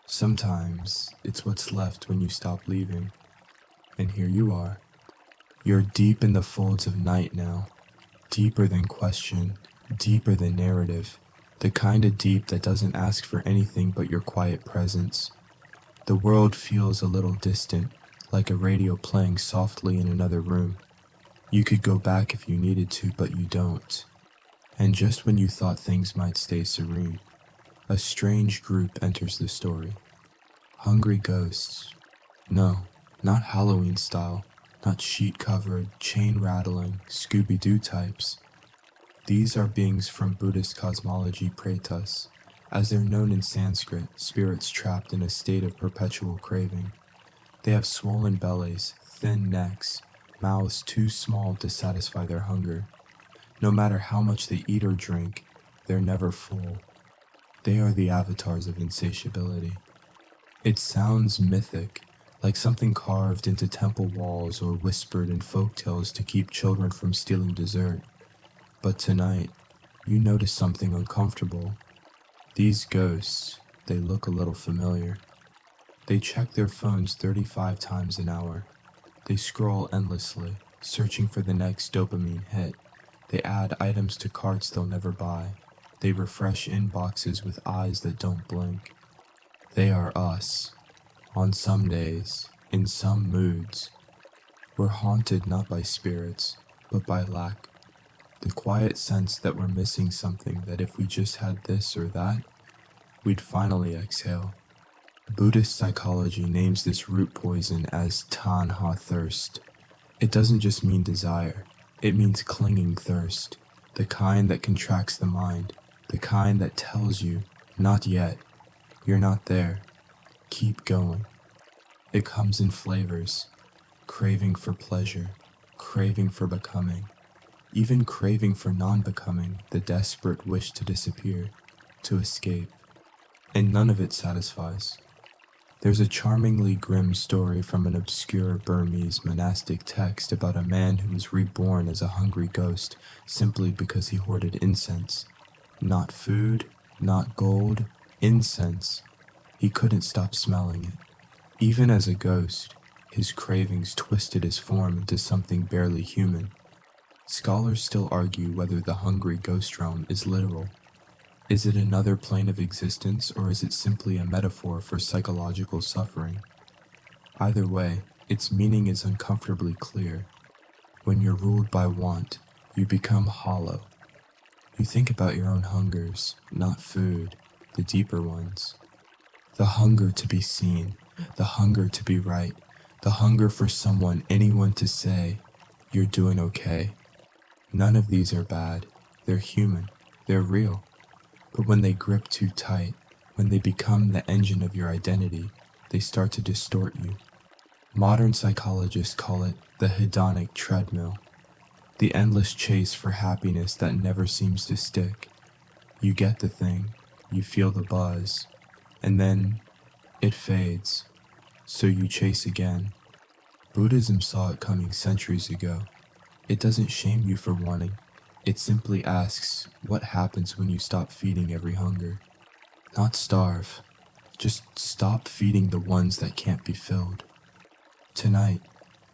Sometimes it's what's left when you stop leaving. And here you are. You're deep in the folds of night now, deeper than question, deeper than narrative, the kind of deep that doesn't ask for anything but your quiet presence. The world feels a little distant, like a radio playing softly in another room. You could go back if you needed to, but you don't. And just when you thought things might stay serene, a strange group enters the story. Hungry ghosts. No, not Halloween style, not sheet-covered, chain-rattling, Scooby-Doo types. These are beings from Buddhist cosmology pretas, as they're known in Sanskrit, spirits trapped in a state of perpetual craving. They have swollen bellies, thin necks, mouths too small to satisfy their hunger. No matter how much they eat or drink, they're never full. They are the avatars of insatiability. It sounds mythic, like something carved into temple walls or whispered in folk tales to keep children from stealing dessert. But tonight, you notice something uncomfortable. These ghosts, they look a little familiar. They check their phones 35 times an hour. They scroll endlessly, searching for the next dopamine hit. They add items to carts they'll never buy. They refresh inboxes with eyes that don't blink. They are us. On some days, in some moods, we're haunted not by spirits, but by lack. The quiet sense that we're missing something that if we just had this or that, we'd finally exhale. Buddhist psychology names this root poison as tanha thirst. It doesn't just mean desire, it means clinging thirst, the kind that contracts the mind, the kind that tells you, not yet, you're not there, keep going. It comes in flavors, craving for pleasure, craving for becoming, even craving for non-becoming, the desperate wish to disappear, to escape, and none of it satisfies. There's a charmingly grim story from an obscure Burmese monastic text about a man who was reborn as a hungry ghost simply because he hoarded incense. Not food, not gold, incense. He couldn't stop smelling it. Even as a ghost, his cravings twisted his form into something barely human. Scholars still argue whether the hungry ghost realm is literal. Is it another plane of existence, or is it simply a metaphor for psychological suffering? Either way, its meaning is uncomfortably clear. When you're ruled by want, you become hollow. You think about your own hungers, not food, the deeper ones. The hunger to be seen, the hunger to be right, the hunger for anyone to say, you're doing okay. None of these are bad. They're human. They're real. But when they grip too tight, when they become the engine of your identity, they start to distort you. Modern psychologists call it the hedonic treadmill, the endless chase for happiness that never seems to stick. You get the thing, you feel the buzz, and then it fades, so you chase again. Buddhism saw it coming centuries ago. It doesn't shame you for wanting. It simply asks, what happens when you stop feeding every hunger? Not starve, just stop feeding the ones that can't be filled. Tonight,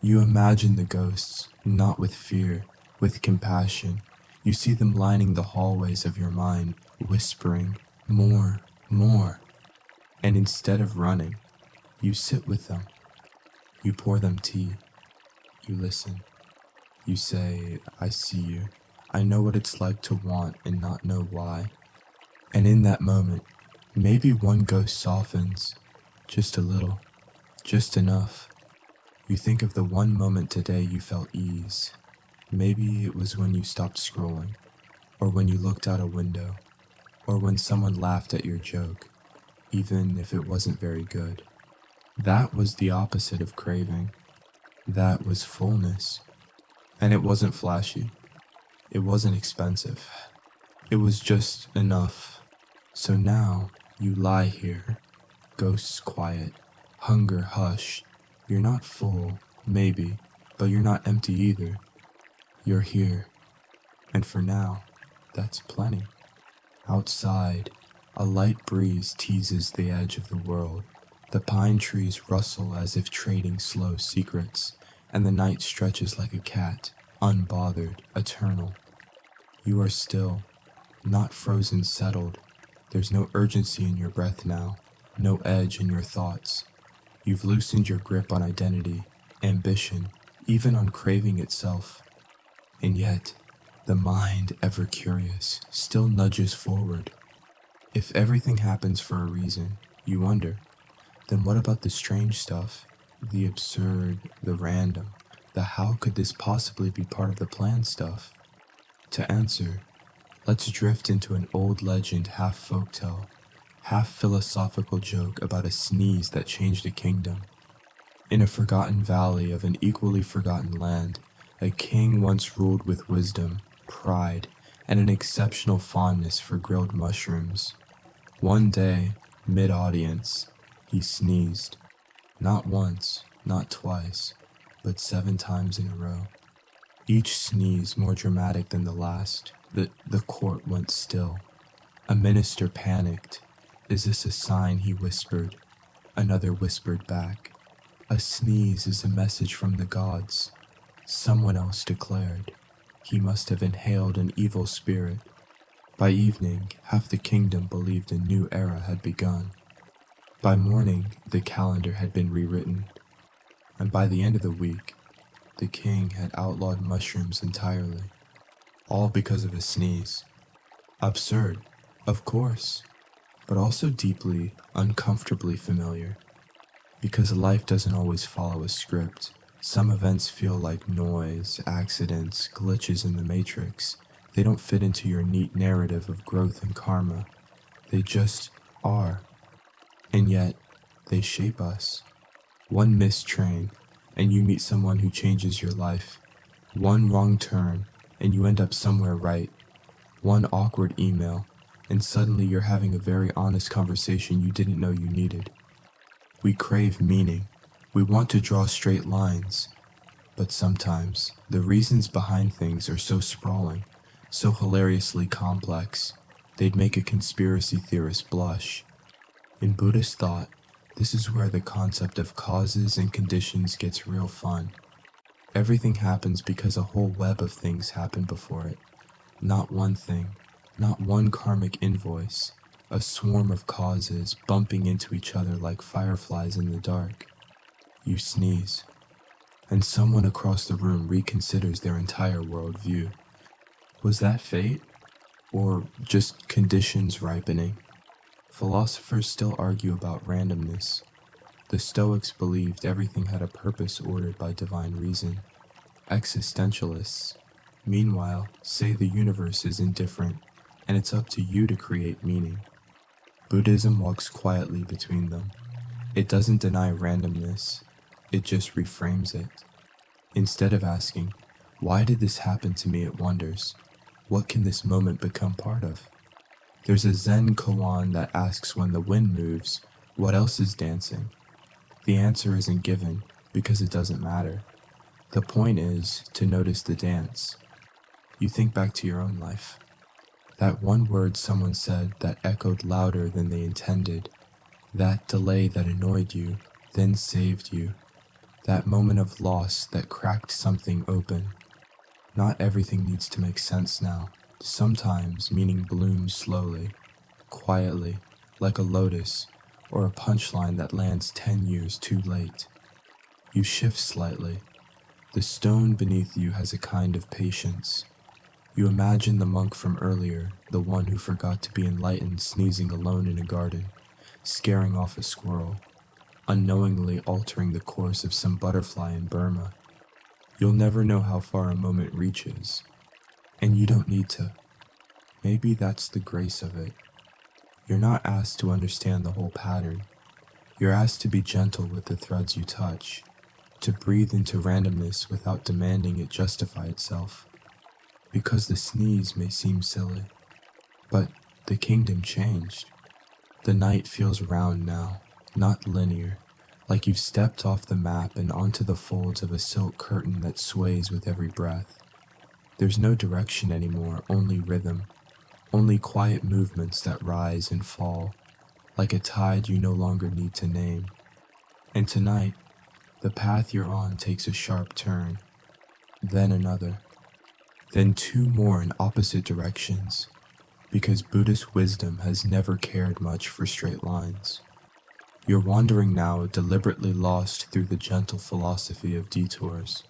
you imagine the ghosts, not with fear, with compassion. You see them lining the hallways of your mind, whispering, more, more. And instead of running, you sit with them. You pour them tea. You listen. You say, I see you. I know what it's like to want and not know why. And in that moment, maybe one ghost softens, just a little, just enough. You think of the one moment today you felt ease. Maybe it was when you stopped scrolling, or when you looked out a window, or when someone laughed at your joke, even if it wasn't very good. That was the opposite of craving. That was fullness. And it wasn't flashy. It wasn't expensive. It was just enough. So now you lie here, ghosts quiet, hunger hushed. You're not full, maybe, but you're not empty either. You're here. And for now, that's plenty. Outside, a light breeze teases the edge of the world. The pine trees rustle as if trading slow secrets, and the night stretches like a cat, unbothered, eternal. You are still, not frozen, settled. There's no urgency in your breath now, no edge in your thoughts. You've loosened your grip on identity, ambition, even on craving itself. And yet, the mind, ever curious, still nudges forward. If everything happens for a reason, you wonder, then what about the strange stuff, the absurd, the random, the how could this possibly be part of the plan stuff? To answer, let's drift into an old legend, half folktale, half philosophical joke about a sneeze that changed a kingdom. In a forgotten valley of an equally forgotten land, a king once ruled with wisdom, pride, and an exceptional fondness for grilled mushrooms. One day, mid-audience, he sneezed. Not once, not twice, but 7 times in a row. Each sneeze more dramatic than the last. The court went still. A minister panicked. "Is this a sign?" he whispered. Another whispered back. "A sneeze is a message from the gods." Someone else declared. He must have inhaled an evil spirit. By evening, half the kingdom believed a new era had begun. By morning, the calendar had been rewritten. And by the end of the week, the king had outlawed mushrooms entirely. All because of a sneeze. Absurd, of course, but also deeply, uncomfortably familiar. Because life doesn't always follow a script. Some events feel like noise, accidents, glitches in the matrix. They don't fit into your neat narrative of growth and karma. They just are. And yet, they shape us. One missed train, and you meet someone who changes your life. One wrong turn, and you end up somewhere right. One awkward email, and suddenly you're having a very honest conversation you didn't know you needed. We crave meaning. We want to draw straight lines. But sometimes, the reasons behind things are so sprawling, so hilariously complex, they'd make a conspiracy theorist blush. In Buddhist thought, this is where the concept of causes and conditions gets real fun. Everything happens because a whole web of things happen before it. Not one thing, not one karmic invoice, a swarm of causes bumping into each other like fireflies in the dark. You sneeze, and someone across the room reconsiders their entire worldview. Was that fate? Or just conditions ripening? Philosophers still argue about randomness. The Stoics believed everything had a purpose ordered by divine reason. Existentialists, meanwhile, say the universe is indifferent, and it's up to you to create meaning. Buddhism walks quietly between them. It doesn't deny randomness, it just reframes it. Instead of asking, "Why did this happen to me?" it wonders, "What can this moment become part of?" There's a Zen koan that asks when the wind moves, what else is dancing? The answer isn't given because it doesn't matter. The point is to notice the dance. You think back to your own life. That one word someone said that echoed louder than they intended. That delay that annoyed you, then saved you. That moment of loss that cracked something open. Not everything needs to make sense now. Sometimes meaning blooms slowly, quietly, like a lotus, or a punchline that lands 10 years too late. You shift slightly. The stone beneath you has a kind of patience. You imagine the monk from earlier, the one who forgot to be enlightened sneezing alone in a garden, scaring off a squirrel, unknowingly altering the course of some butterfly in Burma. You'll never know how far a moment reaches, and you don't need to. Maybe that's the grace of it. You're not asked to understand the whole pattern. You're asked to be gentle with the threads you touch, to breathe into randomness without demanding it justify itself. Because the sneeze may seem silly, but the kingdom changed. The night feels round now, not linear, like you've stepped off the map and onto the folds of a silk curtain that sways with every breath. There's no direction anymore, only rhythm, only quiet movements that rise and fall, like a tide you no longer need to name. And tonight, the path you're on takes a sharp turn, then another. Then 2 more in opposite directions, because Buddhist wisdom has never cared much for straight lines. You're wandering now, deliberately lost through the gentle philosophy of detours,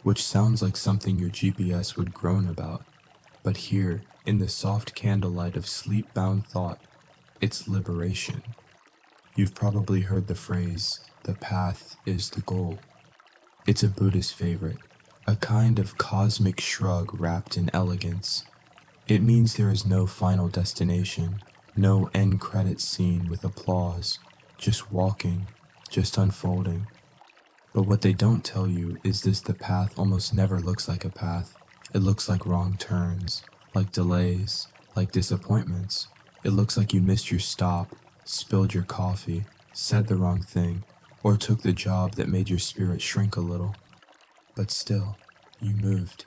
which sounds like something your GPS would groan about, but here, in the soft candlelight of sleep-bound thought, it's liberation. You've probably heard the phrase, "the path is the goal." It's a Buddhist favorite. A kind of cosmic shrug wrapped in elegance. It means there is no final destination, no end credit scene with applause, just walking, just unfolding. But what they don't tell you is the path almost never looks like a path. It looks like wrong turns, like delays, like disappointments, It looks like you missed your stop, spilled your coffee, said the wrong thing, or took the job that made your spirit shrink a little. But still, you moved.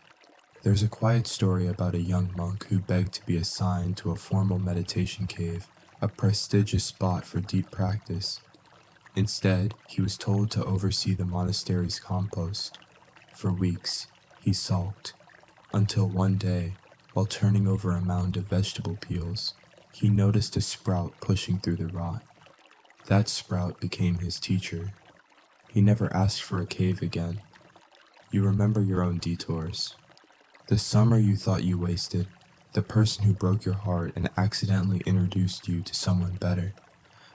There's a quiet story about a young monk who begged to be assigned to a formal meditation cave, a prestigious spot for deep practice. Instead, he was told to oversee the monastery's compost. For weeks, he sulked, until one day, while turning over a mound of vegetable peels, he noticed a sprout pushing through the rot. That sprout became his teacher. He never asked for a cave again. You remember your own detours. The summer you thought you wasted, the person who broke your heart and accidentally introduced you to someone better,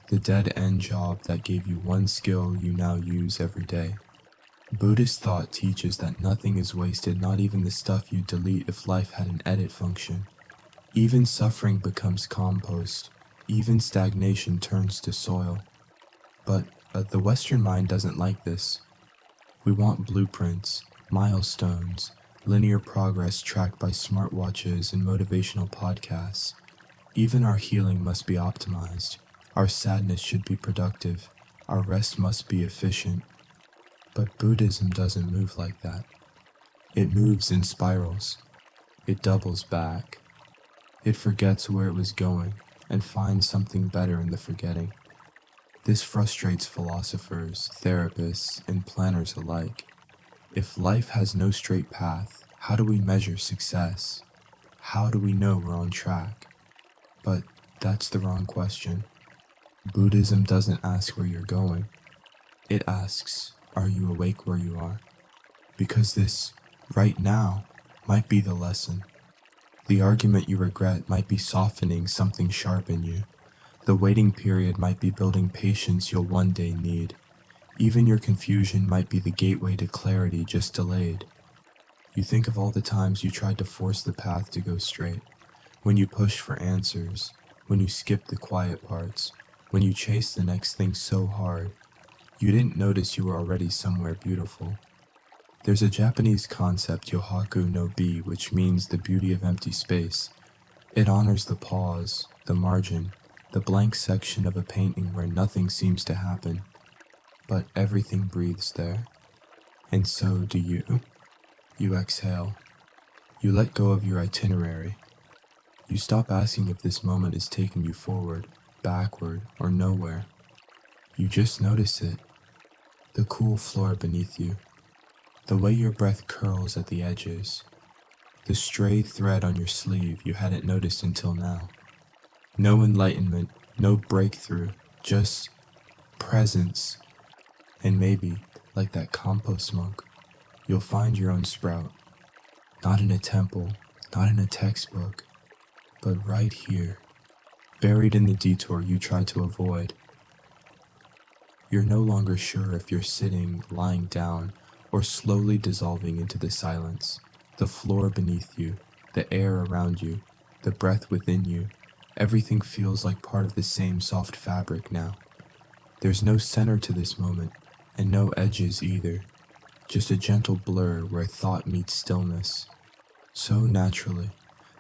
the dead-end job that gave you one skill you now use every day. Buddhist thought teaches that nothing is wasted, not even the stuff you delete if life had an edit function. Even suffering becomes compost. Even stagnation turns to soil. But the Western mind doesn't like this. We want blueprints, milestones, linear progress tracked by smartwatches and motivational podcasts. Even our healing must be optimized. Our sadness should be productive. Our rest must be efficient. But Buddhism doesn't move like that. It moves in spirals. It doubles back. It forgets where it was going and finds something better in the forgetting. This frustrates philosophers, therapists, and planners alike. If life has no straight path, how do we measure success? How do we know we're on track? But that's the wrong question. Buddhism doesn't ask where you're going. It asks, are you awake where you are? Because this, right now, might be the lesson. The argument you regret might be softening something sharp in you. The waiting period might be building patience you'll one day need. Even your confusion might be the gateway to clarity just delayed. You think of all the times you tried to force the path to go straight, when you pushed for answers, when you skipped the quiet parts, when you chased the next thing so hard, you didn't notice you were already somewhere beautiful. There's a Japanese concept, yohaku no bi, which means the beauty of empty space. It honors the pause, the margin, the blank section of a painting where nothing seems to happen, but everything breathes there. And so do you. You exhale. You let go of your itinerary. You stop asking if this moment is taking you forward, backward, or nowhere. You just notice it. The cool floor beneath you. The way your breath curls at the edges. The stray thread on your sleeve you hadn't noticed until now. No enlightenment, no breakthrough, just presence. And maybe, like that compost monk, you'll find your own sprout. Not in a temple, not in a textbook, but right here, buried in the detour you tried to avoid. You're no longer sure if you're sitting, lying down, or slowly dissolving into the silence. The floor beneath you, the air around you, the breath within you, everything feels like part of the same soft fabric now. There's no center to this moment, and no edges either. Just a gentle blur where thought meets stillness. So naturally,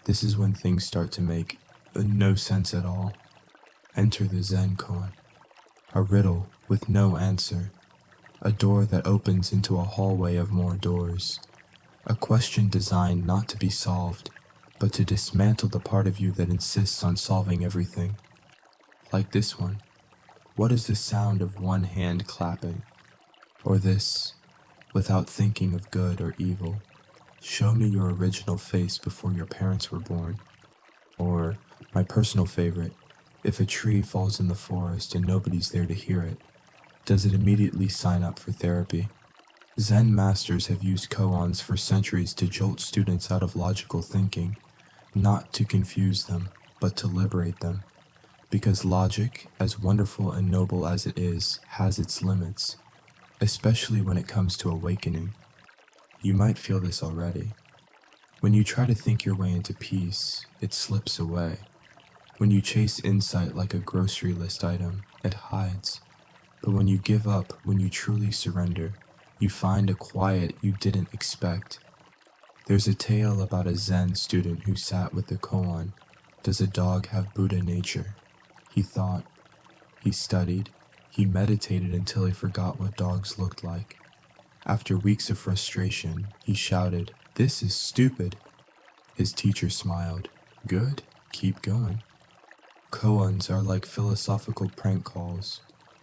this is when things start to make no sense at all. Enter the Zen koan, a riddle with no answer, a door that opens into a hallway of more doors, a question designed not to be solved, but to dismantle the part of you that insists on solving everything. Like this one, what is the sound of one hand clapping? Or this, without thinking of good or evil, show me your original face before your parents were born. Or, my personal favorite, if a tree falls in the forest and nobody's there to hear it, does it immediately sign up for therapy? Zen masters have used koans for centuries to jolt students out of logical thinking, not to confuse them, but to liberate them. Because logic, as wonderful and noble as it is, has its limits, especially when it comes to awakening. You might feel this already. When you try to think your way into peace, it slips away. When you chase insight like a grocery list item, it hides. But when you give up, when you truly surrender, you find a quiet you didn't expect. There's a tale about a Zen student who sat with the koan, Does a dog have Buddha nature? He thought. He studied. He meditated until he forgot what dogs looked like. After weeks of frustration, he shouted, "This is stupid." His teacher smiled. "Good, keep going." Koans are like philosophical prank calls.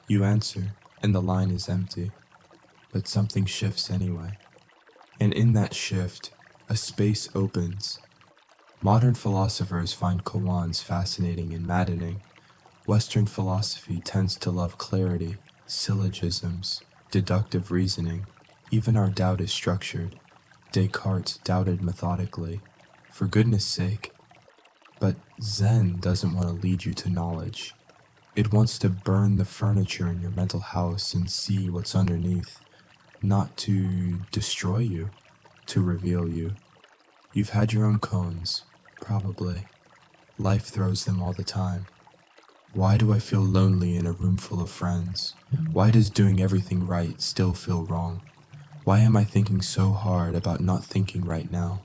You answer, and the line is empty. But something shifts anyway. And in that shift, a space opens. Modern philosophers find koans fascinating and maddening. Western philosophy tends to love clarity, syllogisms, deductive reasoning. Even our doubt is structured. Descartes doubted methodically. For goodness sake. But Zen doesn't want to lead you to knowledge. It wants to burn the furniture in your mental house and see what's underneath. Not to destroy you, to reveal you. You've had your own koans, probably. Life throws them all the time. Why do I feel lonely in a room full of friends? Why does doing everything right still feel wrong? Why am I thinking so hard about not thinking right now?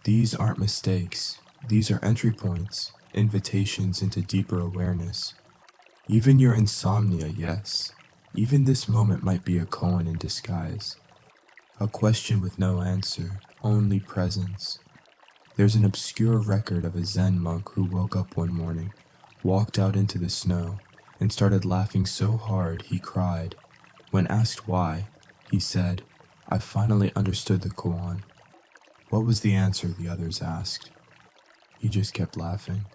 These aren't mistakes. These are entry points, invitations into deeper awareness. Even your insomnia, yes. Even this moment might be a koan in disguise. A question with no answer, only presence. There's an obscure record of a Zen monk who woke up one morning, walked out into the snow, and started laughing so hard he cried. When asked why, he said, "I finally understood the koan." What was the answer, the others asked. He just kept laughing.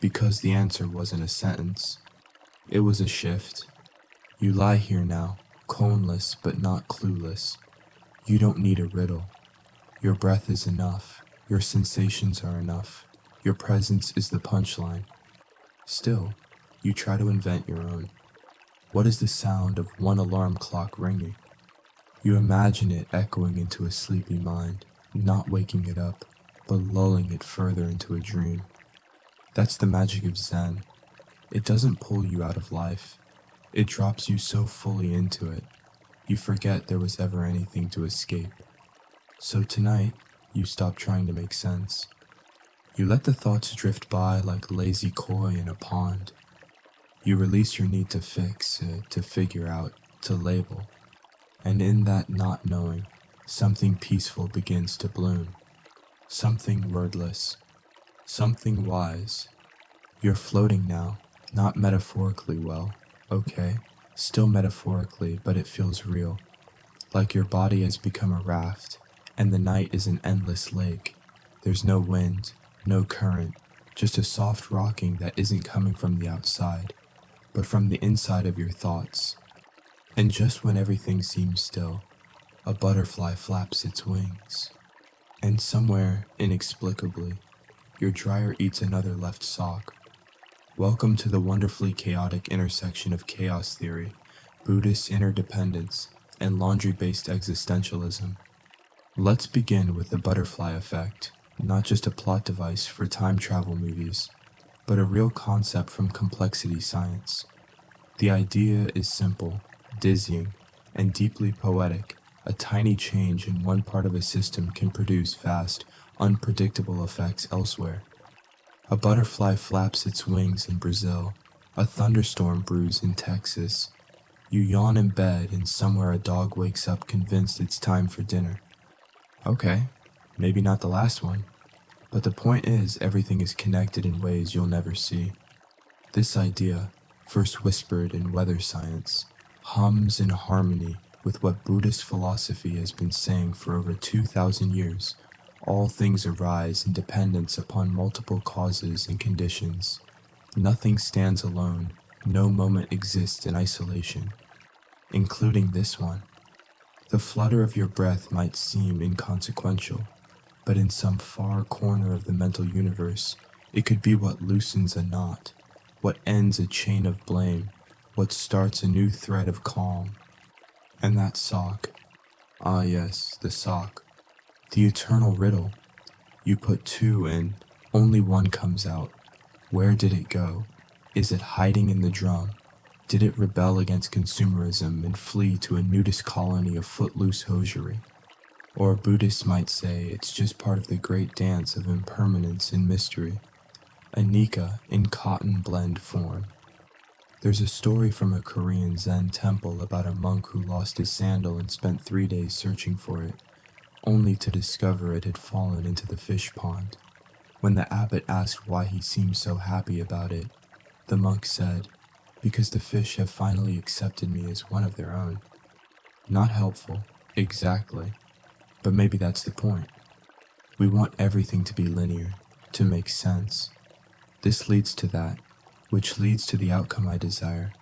Because the answer wasn't a sentence. It was a shift. You lie here now, koanless but not clueless. You don't need a riddle. Your breath is enough. Your sensations are enough. Your presence is the punchline. Still, you try to invent your own. What is the sound of one alarm clock ringing? You imagine it echoing into a sleepy mind, not waking it up, but lulling it further into a dream. That's the magic of Zen. It doesn't pull you out of life. It drops you so fully into it, you forget there was ever anything to escape. So tonight, you stop trying to make sense. You let the thoughts drift by like lazy koi in a pond. You release your need to fix, to figure out, to label. And in that not knowing, something peaceful begins to bloom. Something wordless. Something wise. You're floating now, not metaphorically well. Okay, still metaphorically, but it feels real. Like your body has become a raft, and the night is an endless lake. There's no wind, no current, just a soft rocking that isn't coming from the outside, but from the inside of your thoughts. And just when everything seems still, a butterfly flaps its wings. And somewhere, inexplicably, your dryer eats another left sock. Welcome to the wonderfully chaotic intersection of chaos theory, Buddhist interdependence, and laundry-based existentialism. Let's begin with the butterfly effect, not just a plot device for time travel movies, but a real concept from complexity science. The idea is simple, dizzying, and deeply poetic. A tiny change in one part of a system can produce vast, unpredictable effects elsewhere. A butterfly flaps its wings in Brazil. A thunderstorm brews in Texas. You yawn in bed and somewhere a dog wakes up convinced it's time for dinner. Okay, maybe not the last one, but the point is everything is connected in ways you'll never see. This idea, first whispered in weather science, hums in harmony with what Buddhist philosophy has been saying for over 2,000 years. All things arise in dependence upon multiple causes and conditions. Nothing stands alone. No moment exists in isolation, including this one. The flutter of your breath might seem inconsequential, but in some far corner of the mental universe, it could be what loosens a knot, what ends a chain of blame, what starts a new thread of calm. And that sock. Ah yes, the sock. The eternal riddle. You put two in, only one comes out. Where did it go? Is it hiding in the drum? Did it rebel against consumerism and flee to a nudist colony of footloose hosiery? Or Buddhists might say it's just part of the great dance of impermanence and mystery. a Nika in cotton blend form. There's a story from a Korean Zen temple about a monk who lost his sandal and spent 3 days searching for it, only to discover it had fallen into the fish pond. When the abbot asked why he seemed so happy about it, the monk said, "Because the fish have finally accepted me as one of their own." Not helpful, exactly, but maybe that's the point. We want everything to be linear, to make sense. This leads to that, which leads to the outcome I desire.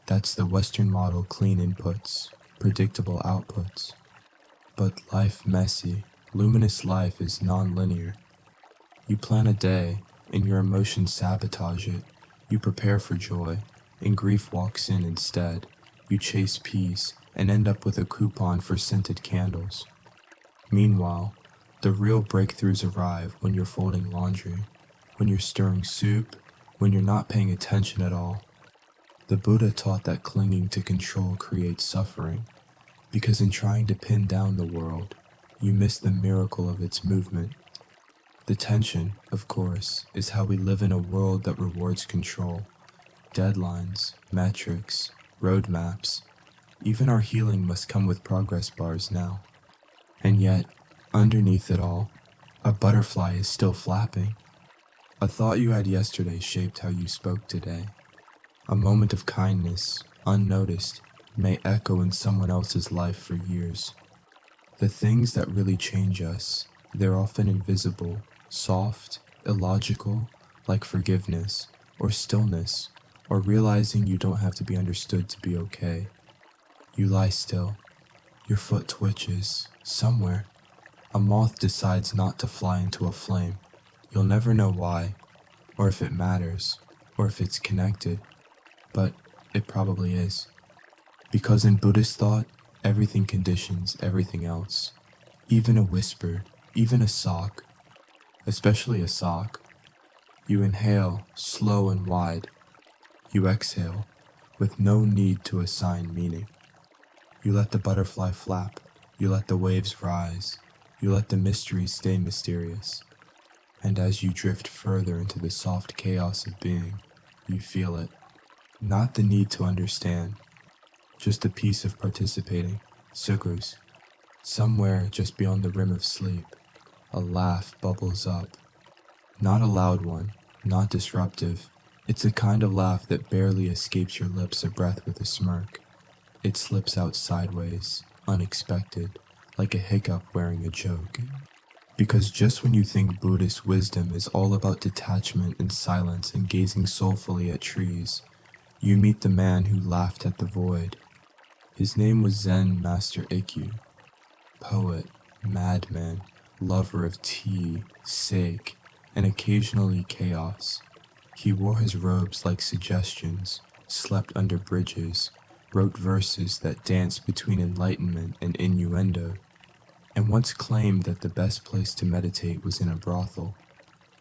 That's the Western model: clean inputs, predictable outputs. But life messy, luminous life is non-linear. You plan a day, and your emotions sabotage it. You prepare for joy, and grief walks in instead. You chase peace, and end up with a coupon for scented candles. Meanwhile, the real breakthroughs arrive when you're folding laundry, when you're stirring soup, when you're not paying attention at all. The Buddha taught that clinging to control creates suffering, because in trying to pin down the world, you miss the miracle of its movement. The tension, of course, is how we live in a world that rewards control. Deadlines, metrics, roadmaps. Even our healing must come with progress bars now. And yet, underneath it all, a butterfly is still flapping. A thought you had yesterday shaped how you spoke today. A moment of kindness, unnoticed, may echo in someone else's life for years. The things that really change us, they're often invisible, soft, illogical, like forgiveness, or stillness, or realizing you don't have to be understood to be okay. You lie still. Your foot twitches. Somewhere, a moth decides not to fly into a flame. You'll never know why, or if it matters, or if it's connected, but it probably is. Because in Buddhist thought, everything conditions everything else. Even a whisper, even a sock, especially a sock. You inhale, slow and wide. You exhale, with no need to assign meaning. You let the butterfly flap. You let the waves rise. You let the mystery stay mysterious. And as you drift further into the soft chaos of being, you feel it. Not the need to understand, just the peace of participating. Sugars. Somewhere just beyond the rim of sleep, a laugh bubbles up. Not a loud one, not disruptive. It's the kind of laugh that barely escapes your lips, a breath with a smirk. It slips out sideways, unexpected, like a hiccup wearing a joke. Because just when you think Buddhist wisdom is all about detachment and silence and gazing soulfully at trees, you meet the man who laughed at the void. His name was Zen Master Ikkyu. Poet, madman, lover of tea, sake, and occasionally chaos. He wore his robes like suggestions, slept under bridges, wrote verses that danced between enlightenment and innuendo, and once claimed that the best place to meditate was in a brothel,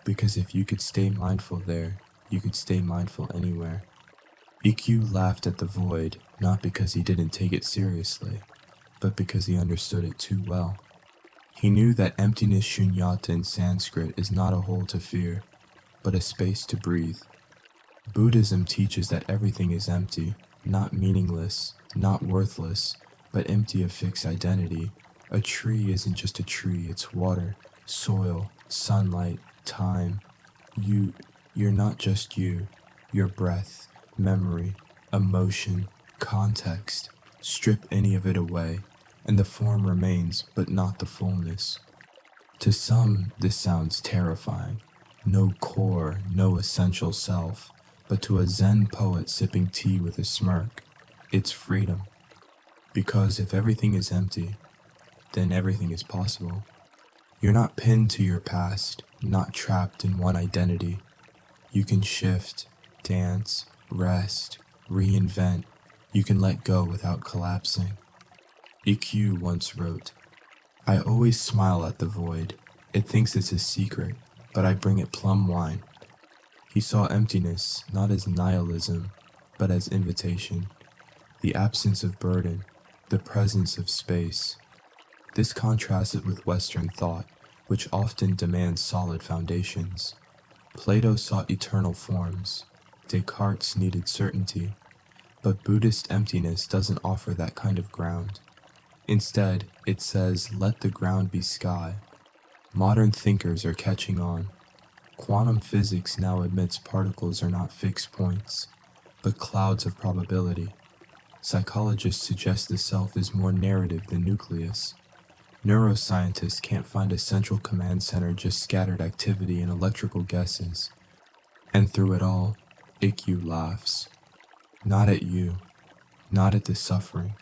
because if you could stay mindful there, you could stay mindful anywhere. Ikkyu laughed at the void, not because he didn't take it seriously, but because he understood it too well. He knew that emptiness, shunyata in Sanskrit, is not a hole to fear, but a space to breathe. Buddhism teaches that everything is empty, not meaningless, not worthless, but empty of fixed identity. A tree isn't just a tree, it's water, soil, sunlight, time. You're not just you. Your breath, memory, emotion, context. Strip any of it away, and the form remains, but not the fullness. To some, this sounds terrifying. No core, no essential self. But to a Zen poet sipping tea with a smirk, it's freedom. Because if everything is empty, then everything is possible. You're not pinned to your past, not trapped in one identity. You can shift, dance, rest, reinvent. You can let go without collapsing. Ikkyu once wrote, "I always smile at the void. It thinks it's a secret, but I bring it plum wine." He saw emptiness not as nihilism, but as invitation, the absence of burden, the presence of space. This contrasted with Western thought, which often demands solid foundations. Plato sought eternal forms. Descartes needed certainty. But Buddhist emptiness doesn't offer that kind of ground. Instead, it says, let the ground be sky. Modern thinkers are catching on. Quantum physics now admits particles are not fixed points, but clouds of probability. Psychologists suggest the self is more narrative than nucleus. Neuroscientists can't find a central command center, just scattered activity and electrical guesses. And through it all, IQ laughs. Not at you, not at the suffering,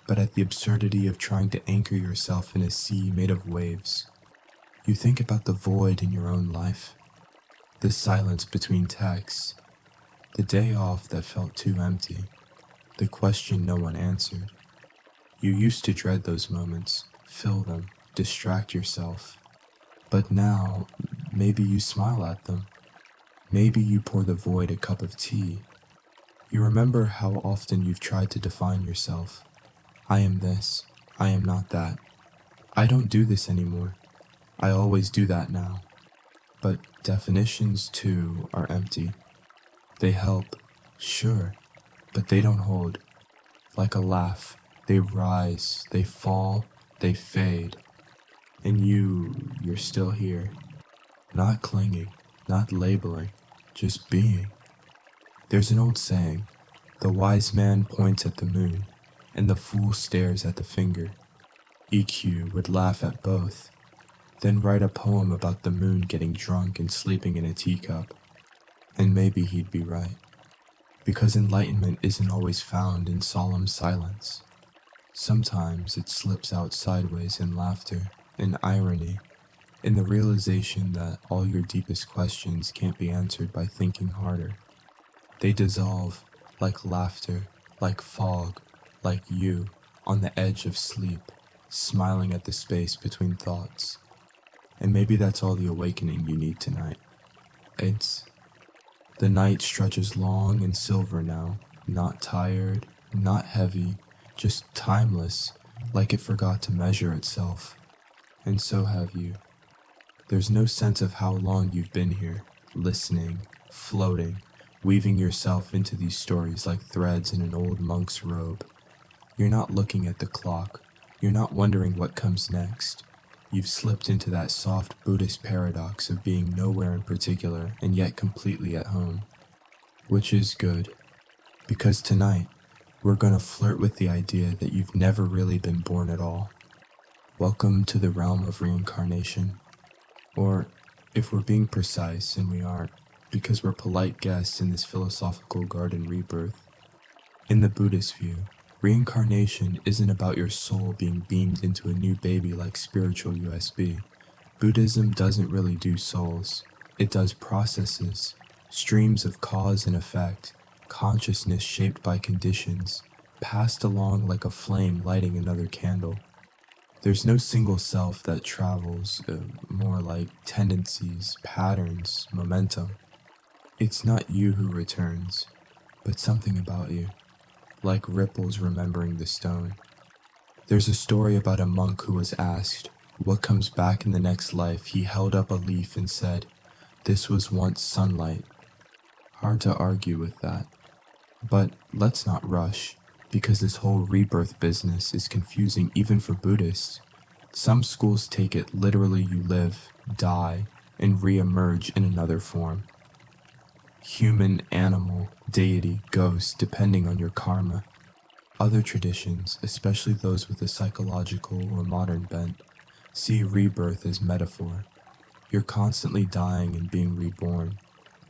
but at the absurdity of trying to anchor yourself in a sea made of waves. You think about the void in your own life, the silence between texts, the day off that felt too empty, the question no one answered. You used to dread those moments, fill them, distract yourself. But now, maybe you smile at them. Maybe you pour the void a cup of tea. You remember how often you've tried to define yourself. I am this, I am not that. I don't do this anymore. I always do that now. But definitions, too, are empty. They help, sure, but they don't hold. Like a laugh, they rise, they fall, they fade. And you're still here. Not clinging, not labeling, just being. There's an old saying, the wise man points at the moon, and the fool stares at the finger. EQ would laugh at both, then write a poem about the moon getting drunk and sleeping in a teacup. And maybe he'd be right, because enlightenment isn't always found in solemn silence. Sometimes it slips out sideways in laughter, in irony, in the realization that all your deepest questions can't be answered by thinking harder. They dissolve, like laughter, like fog, like you, on the edge of sleep, smiling at the space between thoughts. And maybe that's all the awakening you need tonight. The night stretches long and silver now, not tired, not heavy, just timeless, like it forgot to measure itself. And so have you. There's no sense of how long you've been here, listening, floating, weaving yourself into these stories like threads in an old monk's robe. You're not looking at the clock. You're not wondering what comes next. You've slipped into that soft Buddhist paradox of being nowhere in particular and yet completely at home. Which is good, because tonight, we're gonna flirt with the idea that you've never really been born at all. Welcome to the realm of reincarnation. Or, if we're being precise, and we aren't, because we're polite guests in this philosophical garden rebirth. In the Buddhist view, reincarnation isn't about your soul being beamed into a new baby like spiritual USB. Buddhism doesn't really do souls. It does processes, streams of cause and effect, consciousness shaped by conditions, passed along like a flame lighting another candle. There's no single self that travels, more like tendencies, patterns, momentum. It's not you who returns, but something about you, like ripples remembering the stone. There's a story about a monk who was asked what comes back in the next life. He held up a leaf and said, "This was once sunlight." Hard to argue with that. But let's not rush, because this whole rebirth business is confusing even for Buddhists. Some schools take it literally: you live, die, and re-emerge in another form. Human, animal, deity, ghost, depending on your karma. Other traditions, especially those with a psychological or modern bent, see rebirth as metaphor. You're constantly dying and being reborn.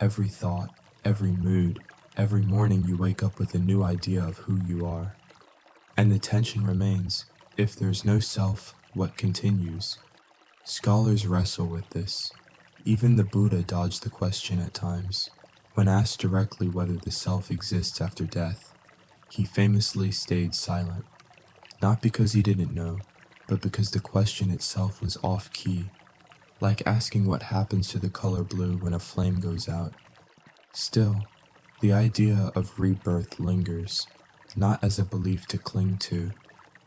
Every thought, every mood, every morning you wake up with a new idea of who you are. And the tension remains. If there's no self, what continues? Scholars wrestle with this. Even the Buddha dodged the question at times. When asked directly whether the self exists after death, he famously stayed silent. Not because he didn't know, but because the question itself was off-key, like asking what happens to the color blue when a flame goes out. Still, the idea of rebirth lingers, not as a belief to cling to,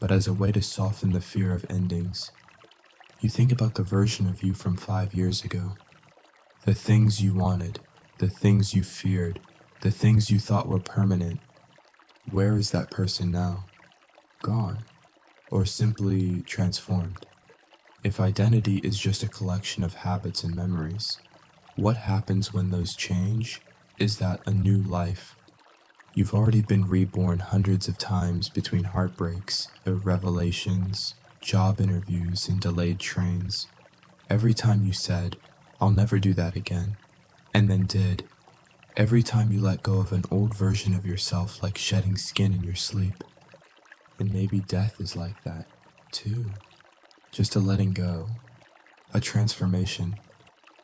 but as a way to soften the fear of endings. You think about the version of you from 5 years ago. The things you wanted, the things you feared, the things you thought were permanent. Where is that person now? Gone, or simply transformed? If identity is just a collection of habits and memories, what happens when those change? Is that a new life? You've already been reborn hundreds of times between heartbreaks, revelations, job interviews, and delayed trains. Every time you said, "I'll never do that again," and then did. Every time you let go of an old version of yourself, like shedding skin in your sleep. And maybe death is like that, too. Just a letting go, a transformation.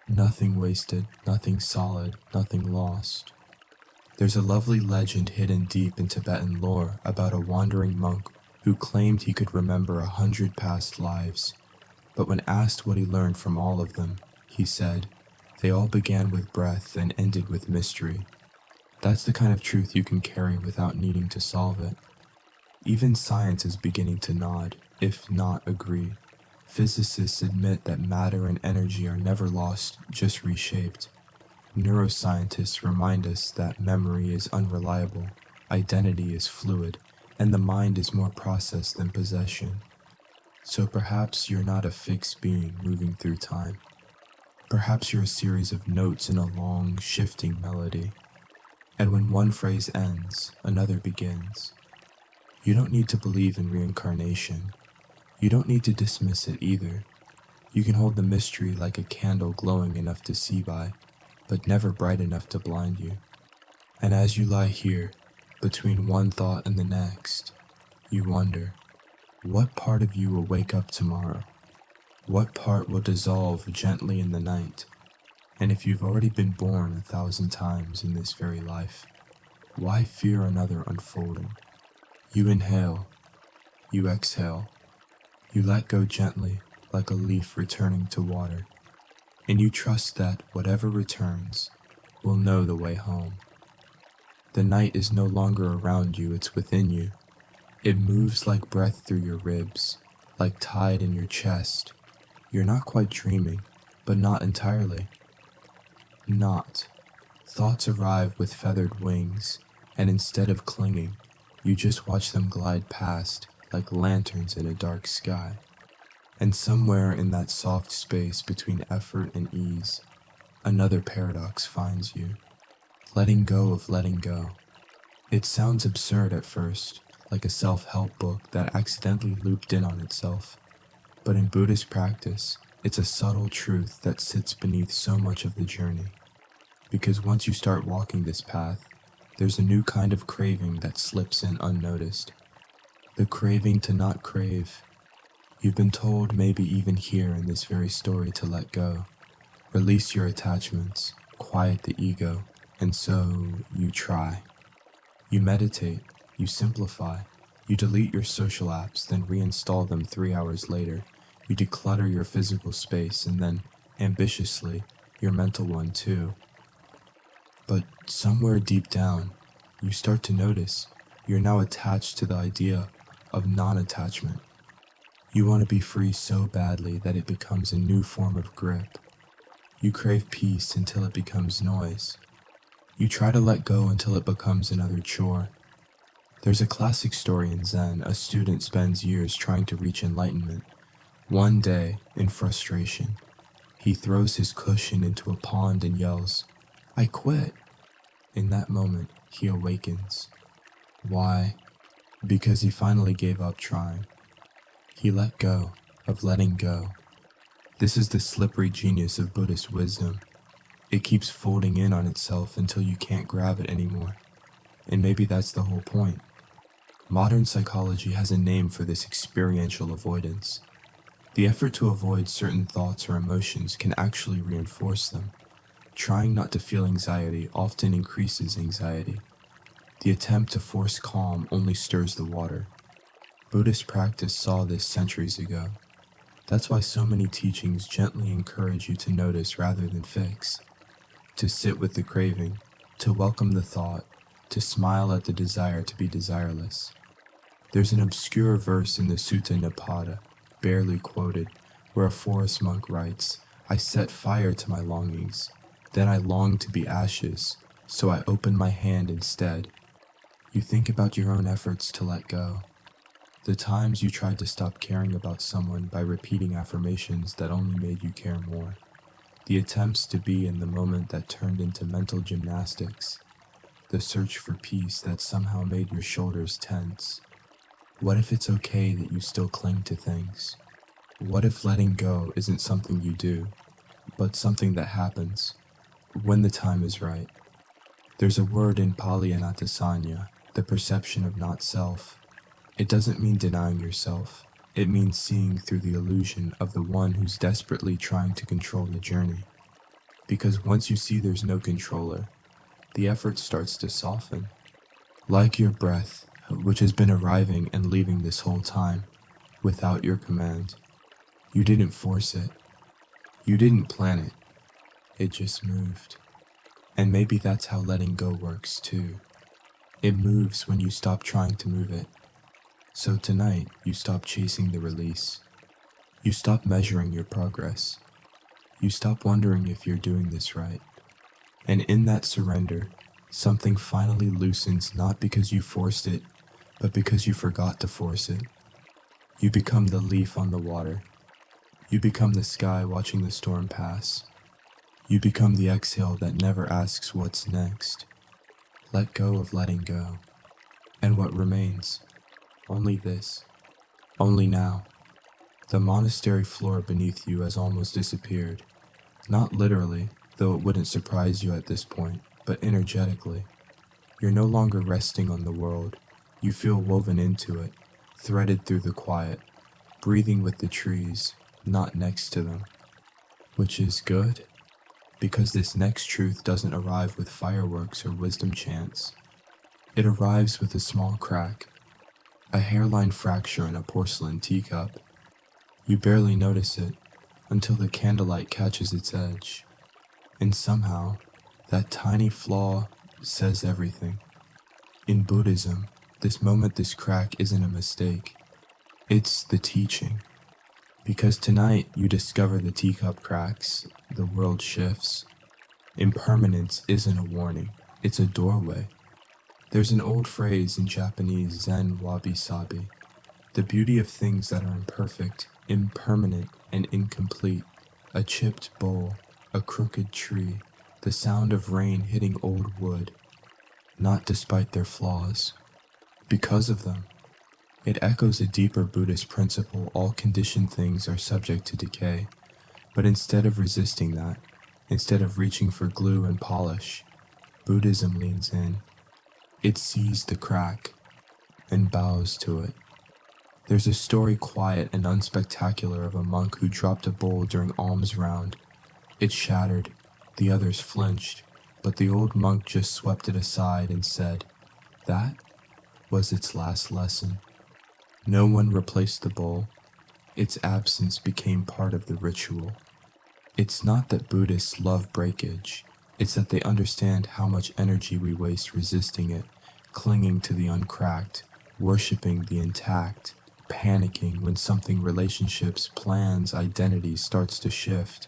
Nothing wasted, nothing solid, nothing lost. There's a lovely legend hidden deep in Tibetan lore about a wandering monk who claimed he could remember 100 past lives. But when asked what he learned from all of them, he said, they all began with breath and ended with mystery. That's the kind of truth you can carry without needing to solve it. Even science is beginning to nod, if not agree. Physicists admit that matter and energy are never lost, just reshaped. Neuroscientists remind us that memory is unreliable, identity is fluid, and the mind is more process than possession. So perhaps you're not a fixed being moving through time. Perhaps you're a series of notes in a long, shifting melody. And when one phrase ends, another begins. You don't need to believe in reincarnation. You don't need to dismiss it either. You can hold the mystery like a candle glowing enough to see by, but never bright enough to blind you. And as you lie here, between one thought and the next, you wonder, what part of you will wake up tomorrow? What part will dissolve gently in the night? And if you've already been born 1,000 times in this very life, why fear another unfolding? You inhale, you exhale, you let go gently like a leaf returning to water, and you trust that whatever returns will know the way home. The night is no longer around you, it's within you. It moves like breath through your ribs, like tide in your chest. You're not quite dreaming, but not entirely. Not. Thoughts arrive with feathered wings, and instead of clinging, you just watch them glide past like lanterns in a dark sky. And somewhere in that soft space between effort and ease, another paradox finds you. Letting go of letting go. It sounds absurd at first, like a self-help book that accidentally looped in on itself. But in Buddhist practice, it's a subtle truth that sits beneath so much of the journey. Because once you start walking this path, there's a new kind of craving that slips in unnoticed. The craving to not crave. You've been told, maybe even here in this very story, to let go. Release your attachments, quiet the ego, and so you try. You meditate, you simplify, you delete your social apps, then reinstall them 3 hours later. You declutter your physical space, and then, ambitiously, your mental one too. But somewhere deep down, you start to notice you're now attached to the idea of non-attachment. You want to be free so badly that it becomes a new form of grip. You crave peace until it becomes noise. You try to let go until it becomes another chore. There's a classic story in Zen. A student spends years trying to reach enlightenment. One day, in frustration, he throws his cushion into a pond and yells, "I quit." In that moment, he awakens. Why? Because he finally gave up trying. He let go of letting go. This is the slippery genius of Buddhist wisdom. It keeps folding in on itself until you can't grab it anymore. And maybe that's the whole point. Modern psychology has a name for this experiential avoidance. The effort to avoid certain thoughts or emotions can actually reinforce them. Trying not to feel anxiety often increases anxiety. The attempt to force calm only stirs the water. Buddhist practice saw this centuries ago. That's why so many teachings gently encourage you to notice rather than fix, to sit with the craving, to welcome the thought, to smile at the desire to be desireless. There's an obscure verse in the Sutta Nipata, barely quoted, where a forest monk writes, "I set fire to my longings. Then I longed to be ashes, so I opened my hand instead. You think about your own efforts to let go. The times you tried to stop caring about someone by repeating affirmations that only made you care more. The attempts to be in the moment that turned into mental gymnastics. The search for peace that somehow made your shoulders tense. What if it's okay that you still cling to things? What if letting go isn't something you do, but something that happens when the time is right? There's a word in Pali anatasanya, the perception of not self. It doesn't mean denying yourself. It means seeing through the illusion of the one who's desperately trying to control the journey. Because once you see there's no controller, the effort starts to soften. Like your breath, which has been arriving and leaving this whole time, without your command. You didn't force it. You didn't plan it. It just moved. And maybe that's how letting go works too. It moves when you stop trying to move it. So tonight, you stop chasing the release. You stop measuring your progress. You stop wondering if you're doing this right. And in that surrender, something finally loosens, not because you forced it, but because you forgot to force it. You become the leaf on the water. You become the sky watching the storm pass. You become the exhale that never asks what's next. Let go of letting go. And what remains? Only this. Only now. The monastery floor beneath you has almost disappeared. Not literally, though it wouldn't surprise you at this point, but energetically. You're no longer resting on the world. You feel woven into it, threaded through the quiet, breathing with the trees, not next to them. Which is good, because this next truth doesn't arrive with fireworks or wisdom chants. It arrives with a small crack, a hairline fracture in a porcelain teacup. You barely notice it until the candlelight catches its edge. And somehow, that tiny flaw says everything. In Buddhism, this crack isn't a mistake. It's the teaching. Because tonight you discover the teacup cracks, the world shifts. Impermanence isn't a warning, it's a doorway. There's an old phrase in Japanese Zen wabi-sabi. The beauty of things that are imperfect, impermanent, and incomplete. A chipped bowl, a crooked tree, the sound of rain hitting old wood. Not despite their flaws. Because of them. It echoes a deeper Buddhist principle: all conditioned things are subject to decay. But instead of resisting that, instead of reaching for glue and polish, Buddhism leans in. It sees the crack and bows to it. There's a story quiet and unspectacular of a monk who dropped a bowl during alms round. It shattered, the others flinched, but the old monk just swept it aside and said, that was its last lesson. No one replaced the bowl. Its absence became part of the ritual. It's not that Buddhists love breakage. It's that they understand how much energy we waste resisting it, clinging to the uncracked, worshiping the intact, panicking when something, relationships, plans, identity starts to shift.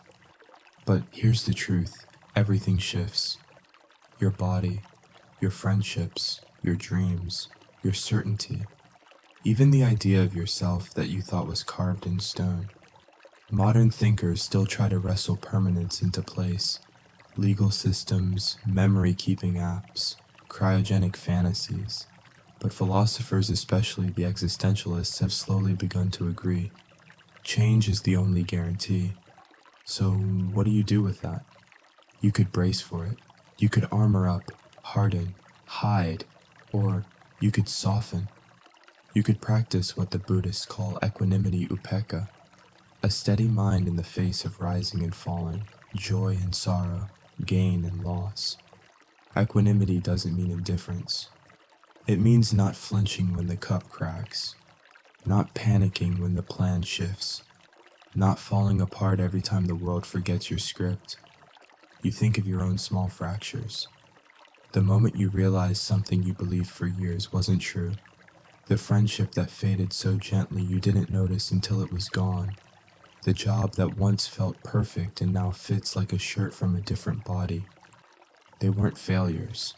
But here's the truth. Everything shifts. Your body, your friendships, your dreams, your certainty. Even the idea of yourself that you thought was carved in stone. Modern thinkers still try to wrestle permanence into place. Legal systems, memory-keeping apps, cryogenic fantasies. But philosophers, especially the existentialists, have slowly begun to agree. Change is the only guarantee. So what do you do with that? You could brace for it. You could armor up, harden, hide, or you could soften. You could practice what the Buddhists call equanimity upekkha, a steady mind in the face of rising and falling, joy and sorrow, gain and loss. Equanimity doesn't mean indifference. It means not flinching when the cup cracks, not panicking when the plan shifts, not falling apart every time the world forgets your script. You think of your own small fractures. The moment you realize something you believed for years wasn't true. The friendship that faded so gently you didn't notice until it was gone. the job that once felt perfect and now fits like a shirt from a different body. They weren't failures.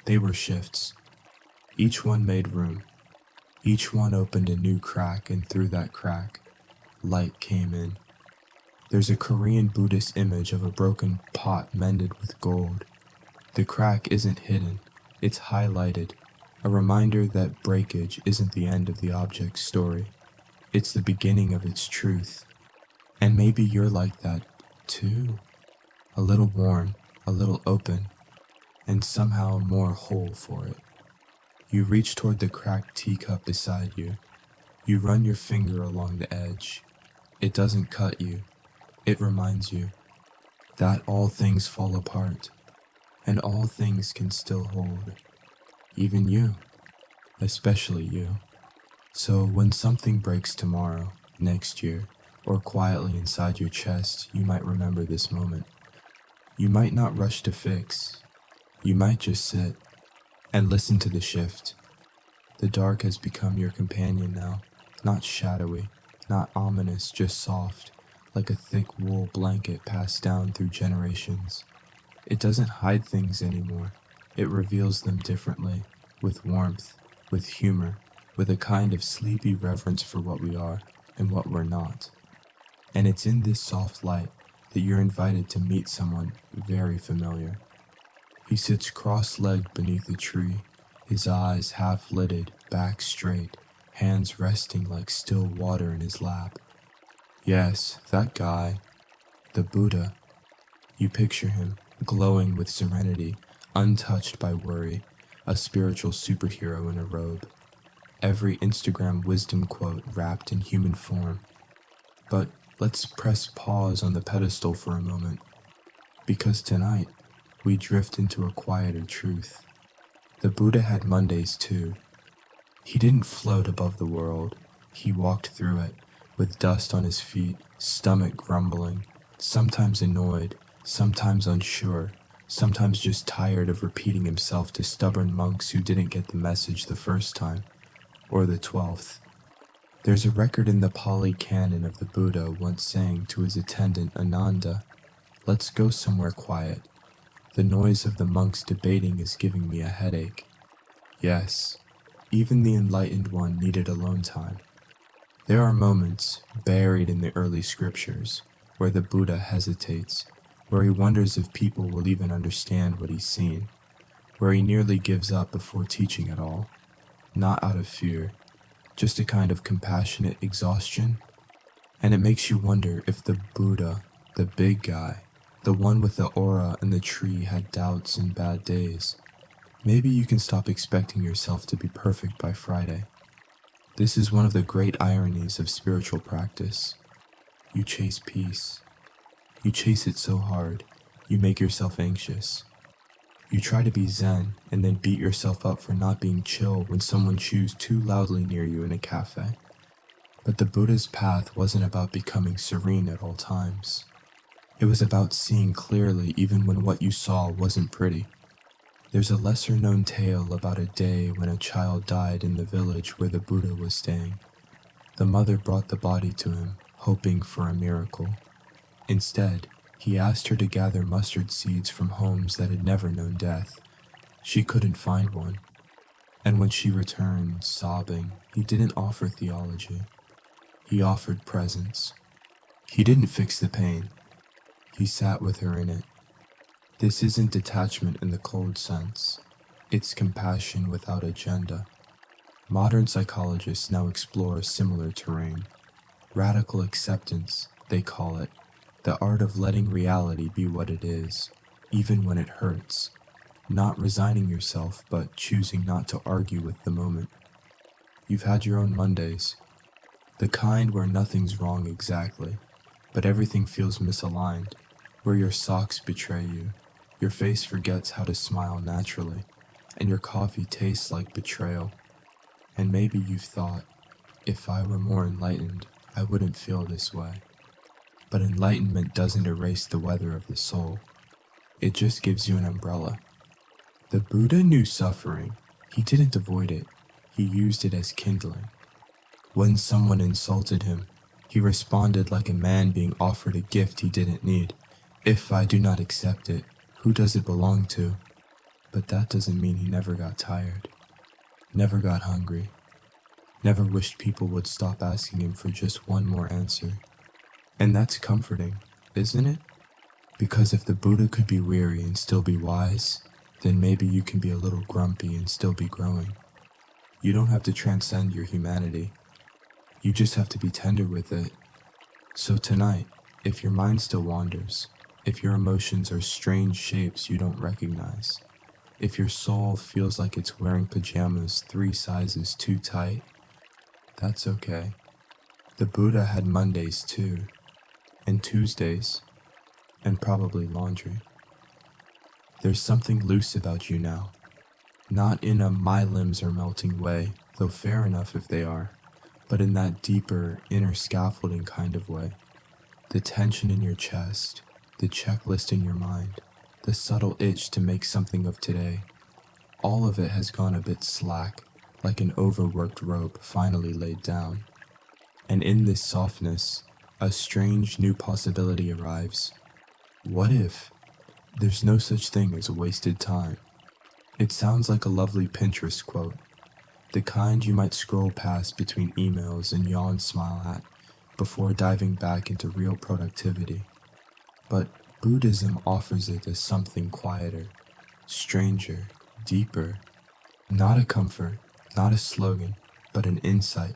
They were shifts. Each one made room. Each one opened a new crack, and through that crack, light came in. There's a Korean Buddhist image of a broken pot mended with gold. The crack isn't hidden, it's highlighted, a reminder that breakage isn't the end of the object's story. It's the beginning of its truth. And maybe you're like that, too. A little worn, a little open, and somehow more whole for it. You reach toward the cracked teacup beside you. You run your finger along the edge. It doesn't cut you. It reminds you that all things fall apart, and all things can still hold. Even you, especially you. So when something breaks tomorrow, next year, or quietly inside your chest, you might remember this moment. You might not rush to fix. You might just sit and listen to the shift. The dark has become your companion now, not shadowy, not ominous, just soft, like a thick wool blanket passed down through generations. It doesn't hide things anymore. It reveals them differently, with warmth, with humor, with a kind of sleepy reverence for what we are and what we're not. And it's in this soft light that you're invited to meet someone very familiar. He sits cross-legged beneath a tree, his eyes half-lidded, back straight, hands resting like still water in his lap. Yes, that guy, the Buddha. You picture him, glowing with serenity, untouched by worry, a spiritual superhero in a robe. Every Instagram wisdom quote wrapped in human form. But let's press pause on the pedestal for a moment, because tonight we drift into a quieter truth. The Buddha had Mondays too. He didn't float above the world. He walked through it, with dust on his feet, stomach grumbling, sometimes annoyed, sometimes unsure, sometimes just tired of repeating himself to stubborn monks who didn't get the message the first time, or the 12th. There's a record in the Pali Canon of the Buddha once saying to his attendant Ananda, "Let's go somewhere quiet. The noise of the monks debating is giving me a headache." Yes, even the enlightened one needed alone time. There are moments, buried in the early scriptures, where the Buddha hesitates, where he wonders if people will even understand what he's seen, where he nearly gives up before teaching at all, not out of fear, just a kind of compassionate exhaustion. And it makes you wonder if the Buddha, the big guy, the one with the aura and the tree, had doubts and bad days. Maybe you can stop expecting yourself to be perfect by Friday. This is one of the great ironies of spiritual practice. You chase peace. You chase it so hard, you make yourself anxious. You try to be zen and then beat yourself up for not being chill when someone chews too loudly near you in a cafe. But the Buddha's path wasn't about becoming serene at all times. It was about seeing clearly even when what you saw wasn't pretty. There's a lesser-known tale about a day when a child died in the village where the Buddha was staying. The mother brought the body to him, hoping for a miracle. Instead, he asked her to gather mustard seeds from homes that had never known death. She couldn't find one. And when she returned, sobbing, he didn't offer theology. He offered presence. He didn't fix the pain. He sat with her in it. This isn't detachment in the cold sense. It's compassion without agenda. Modern psychologists now explore similar terrain. Radical acceptance, they call it. The art of letting reality be what it is, even when it hurts. Not resigning yourself, but choosing not to argue with the moment. You've had your own Mondays. The kind where nothing's wrong exactly, but everything feels misaligned. Where your socks betray you, your face forgets how to smile naturally, and your coffee tastes like betrayal. And maybe you've thought, if I were more enlightened, I wouldn't feel this way. But enlightenment doesn't erase the weather of the soul. It just gives you an umbrella. The Buddha knew suffering. He didn't avoid it. He used it as kindling. When someone insulted him, He responded like a man being offered a gift he didn't need. If I do not accept it, who does it belong to? But that doesn't mean he never got tired, never got hungry, never wished people would stop asking him for just one more answer. And that's comforting, isn't it? Because if the Buddha could be weary and still be wise, then maybe you can be a little grumpy and still be growing. You don't have to transcend your humanity. You just have to be tender with it. So tonight, if your mind still wanders, if your emotions are strange shapes you don't recognize, if your soul feels like it's wearing pajamas 3 sizes too tight, that's okay. The Buddha had Mondays too, and Tuesdays, and probably laundry. There's something loose about you now. Not in a my limbs are melting way, though fair enough if they are, but in that deeper, inner scaffolding kind of way. The tension in your chest, the checklist in your mind, the subtle itch to make something of today. All of it has gone a bit slack, like an overworked rope finally laid down. And in this softness, a strange new possibility arrives. What if there's no such thing as wasted time? It sounds like a lovely Pinterest quote, the kind you might scroll past between emails and yawn smile at before diving back into real productivity. But Buddhism offers it as something quieter, stranger, deeper, not a comfort, not a slogan, but an insight.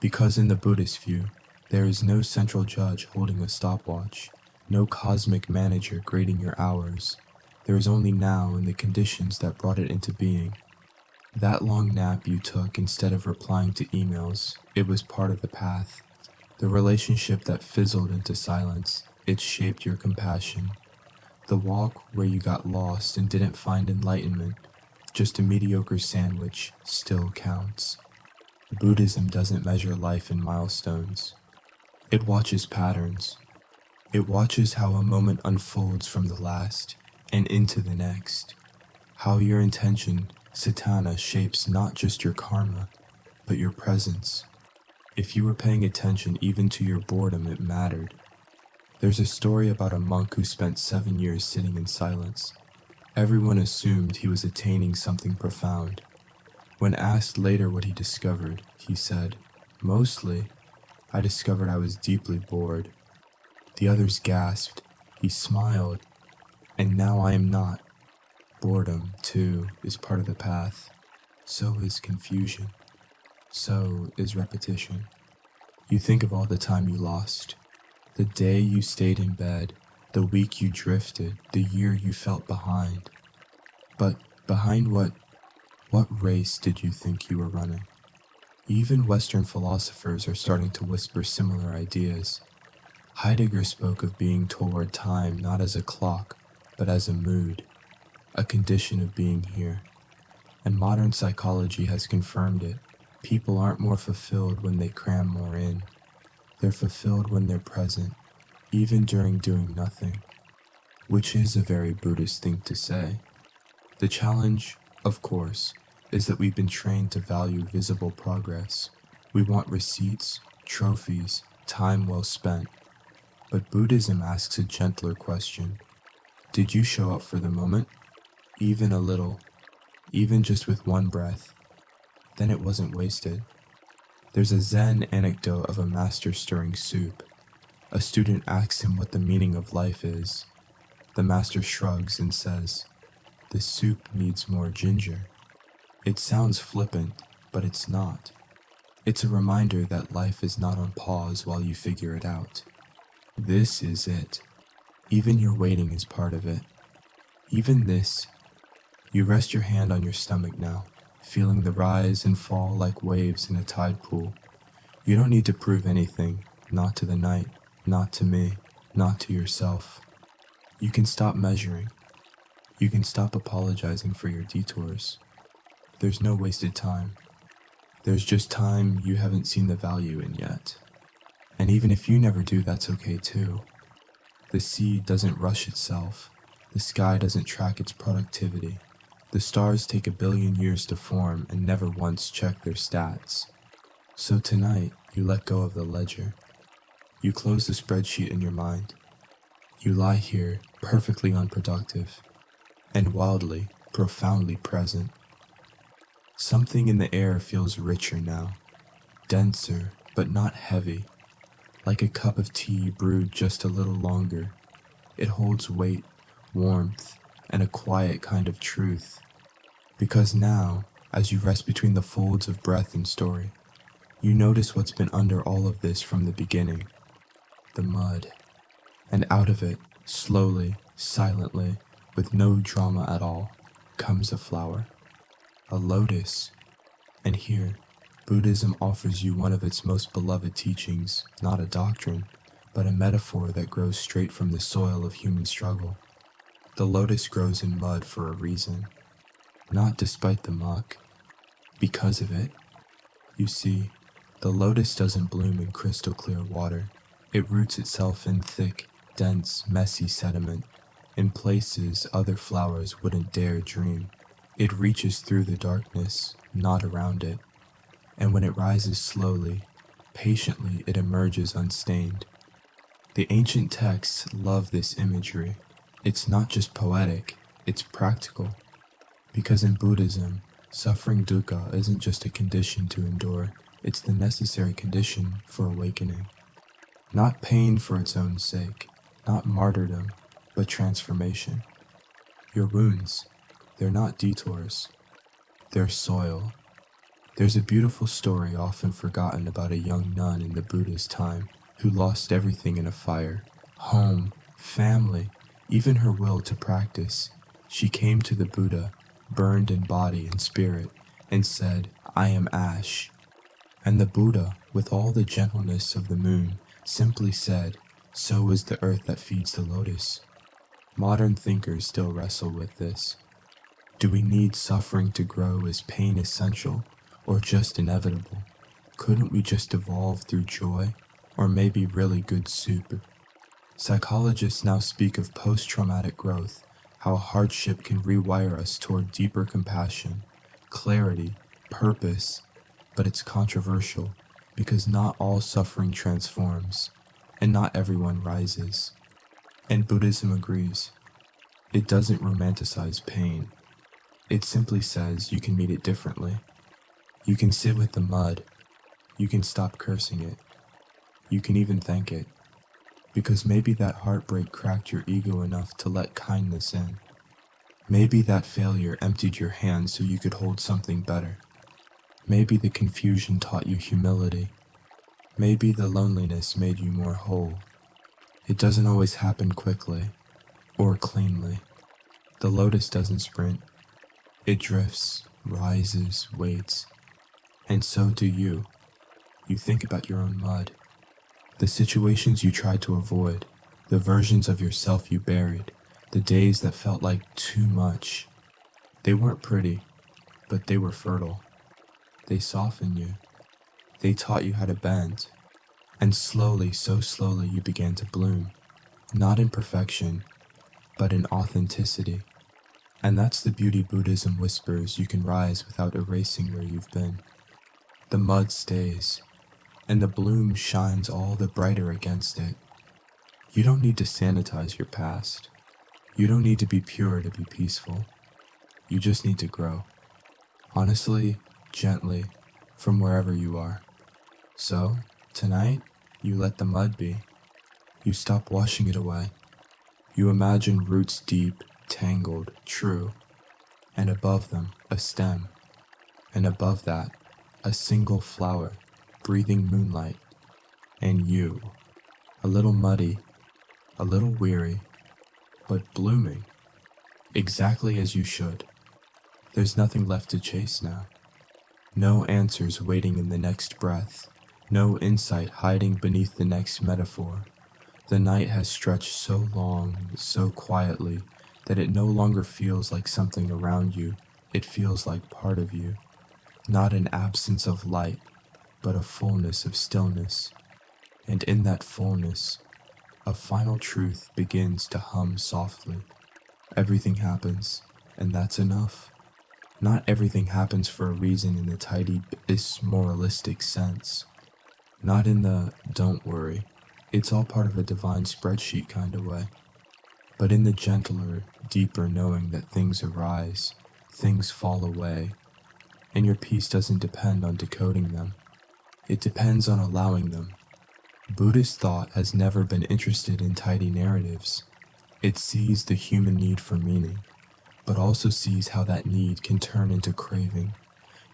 Because in the Buddhist view, there is no central judge holding a stopwatch, no cosmic manager grading your hours. There is only now and the conditions that brought it into being. That long nap you took instead of replying to emails, it was part of the path. The relationship that fizzled into silence, it shaped your compassion. The walk where you got lost and didn't find enlightenment, just a mediocre sandwich, still counts. Buddhism doesn't measure life in milestones. It watches patterns. It watches how a moment unfolds from the last and into the next. How your intention, satana, shapes not just your karma, but your presence. If you were paying attention even to your boredom, it mattered. There's a story about a monk who spent 7 years sitting in silence. Everyone assumed he was attaining something profound. When asked later what he discovered, he said, "Mostly, I discovered I was deeply bored." The others gasped. He smiled. "And now I am not." Boredom, too, is part of the path. So is confusion. So is repetition. You think of all the time you lost. The day you stayed in bed, the week you drifted, the year you felt behind. But behind what race did you think you were running? Even Western philosophers are starting to whisper similar ideas. Heidegger spoke of being toward time not as a clock, but as a mood, a condition of being here. And modern psychology has confirmed it. People aren't more fulfilled when they cram more in. They're fulfilled when they're present, even during doing nothing, which is a very Buddhist thing to say. The challenge, of course, is that we've been trained to value visible progress. We want receipts, trophies, time well spent. But Buddhism asks a gentler question. Did you show up for the moment? Even a little, even just with one breath. Then it wasn't wasted. There's a Zen anecdote of a master stirring soup. A student asks him what the meaning of life is. The master shrugs and says, "The soup needs more ginger." It sounds flippant, but it's not. It's a reminder that life is not on pause while you figure it out. This is it. Even your waiting is part of it. Even this. You rest your hand on your stomach now, feeling the rise and fall like waves in a tide pool. You don't need to prove anything, not to the night, not to me, not to yourself. You can stop measuring. You can stop apologizing for your detours. There's no wasted time. There's just time you haven't seen the value in yet. And even if you never do, that's okay too. The seed doesn't rush itself. The sky doesn't track its productivity. The stars take 1 billion years to form and never once check their stats. So tonight, you let go of the ledger. You close the spreadsheet in your mind. You lie here, perfectly unproductive, and wildly, profoundly present. Something in the air feels richer now, denser, but not heavy, like a cup of tea brewed just a little longer. It holds weight, warmth, and a quiet kind of truth. Because now, as you rest between the folds of breath and story, you notice what's been under all of this from the beginning. The mud. And out of it, slowly, silently, with no drama at all, comes a flower. A lotus. And here, Buddhism offers you one of its most beloved teachings, not a doctrine, but a metaphor that grows straight from the soil of human struggle. The lotus grows in mud for a reason. Not despite the muck, because of it. You see, the lotus doesn't bloom in crystal clear water. It roots itself in thick, dense, messy sediment, in places other flowers wouldn't dare dream. It reaches through the darkness, not around it. And when it rises slowly, patiently, it emerges unstained. The ancient texts love this imagery. It's not just poetic, it's practical. Because in Buddhism, suffering dukkha isn't just a condition to endure, it's the necessary condition for awakening. Not pain for its own sake, not martyrdom, but transformation. Your wounds, they're not detours, they're soil. There's a beautiful story often forgotten about a young nun in the Buddhist time who lost everything in a fire, home, family, even her will to practice. She came to the Buddha, burned in body and spirit, and said, "I am ash." And the Buddha, with all the gentleness of the moon, simply said, "So is the earth that feeds the lotus." Modern thinkers still wrestle with this. Do we need suffering to grow? Is pain essential, or just inevitable? Couldn't we just evolve through joy, or maybe really good soup? Psychologists now speak of post-traumatic growth, how hardship can rewire us toward deeper compassion, clarity, purpose, but it's controversial because not all suffering transforms, and not everyone rises. And Buddhism agrees. It doesn't romanticize pain. It simply says you can meet it differently. You can sit with the mud. You can stop cursing it. You can even thank it. Because maybe that heartbreak cracked your ego enough to let kindness in. Maybe that failure emptied your hands so you could hold something better. Maybe the confusion taught you humility. Maybe the loneliness made you more whole. It doesn't always happen quickly or cleanly. The lotus doesn't sprint. It drifts, rises, waits. And so do you. You think about your own mud. The situations you tried to avoid, the versions of yourself you buried, the days that felt like too much. They weren't pretty, but they were fertile. They softened you. They taught you how to bend. And slowly, so slowly, you began to bloom. Not in perfection, but in authenticity. And that's the beauty Buddhism whispers: you can rise without erasing where you've been. The mud stays, and the bloom shines all the brighter against it. You don't need to sanitize your past. You don't need to be pure to be peaceful. You just need to grow. Honestly, gently, from wherever you are. So, tonight, you let the mud be. You stop washing it away. You imagine roots deep, tangled, true, and above them, a stem. And above that, a single flower, breathing moonlight. And you, a little muddy, a little weary, but blooming, exactly as you should. There's nothing left to chase now. No answers waiting in the next breath. No insight hiding beneath the next metaphor. The night has stretched so long, so quietly, that it no longer feels like something around you. It feels like part of you. Not an absence of light, but a fullness of stillness. And in that fullness, a final truth begins to hum softly. Everything happens, and that's enough. Not everything happens for a reason in the tidy, moralistic sense. Not in the "don't worry." It's all part of a divine spreadsheet kind of way. But in the gentler, deeper knowing that things arise, things fall away, and your peace doesn't depend on decoding them. It depends on allowing them. Buddhist thought has never been interested in tidy narratives. It sees the human need for meaning, but also sees how that need can turn into craving,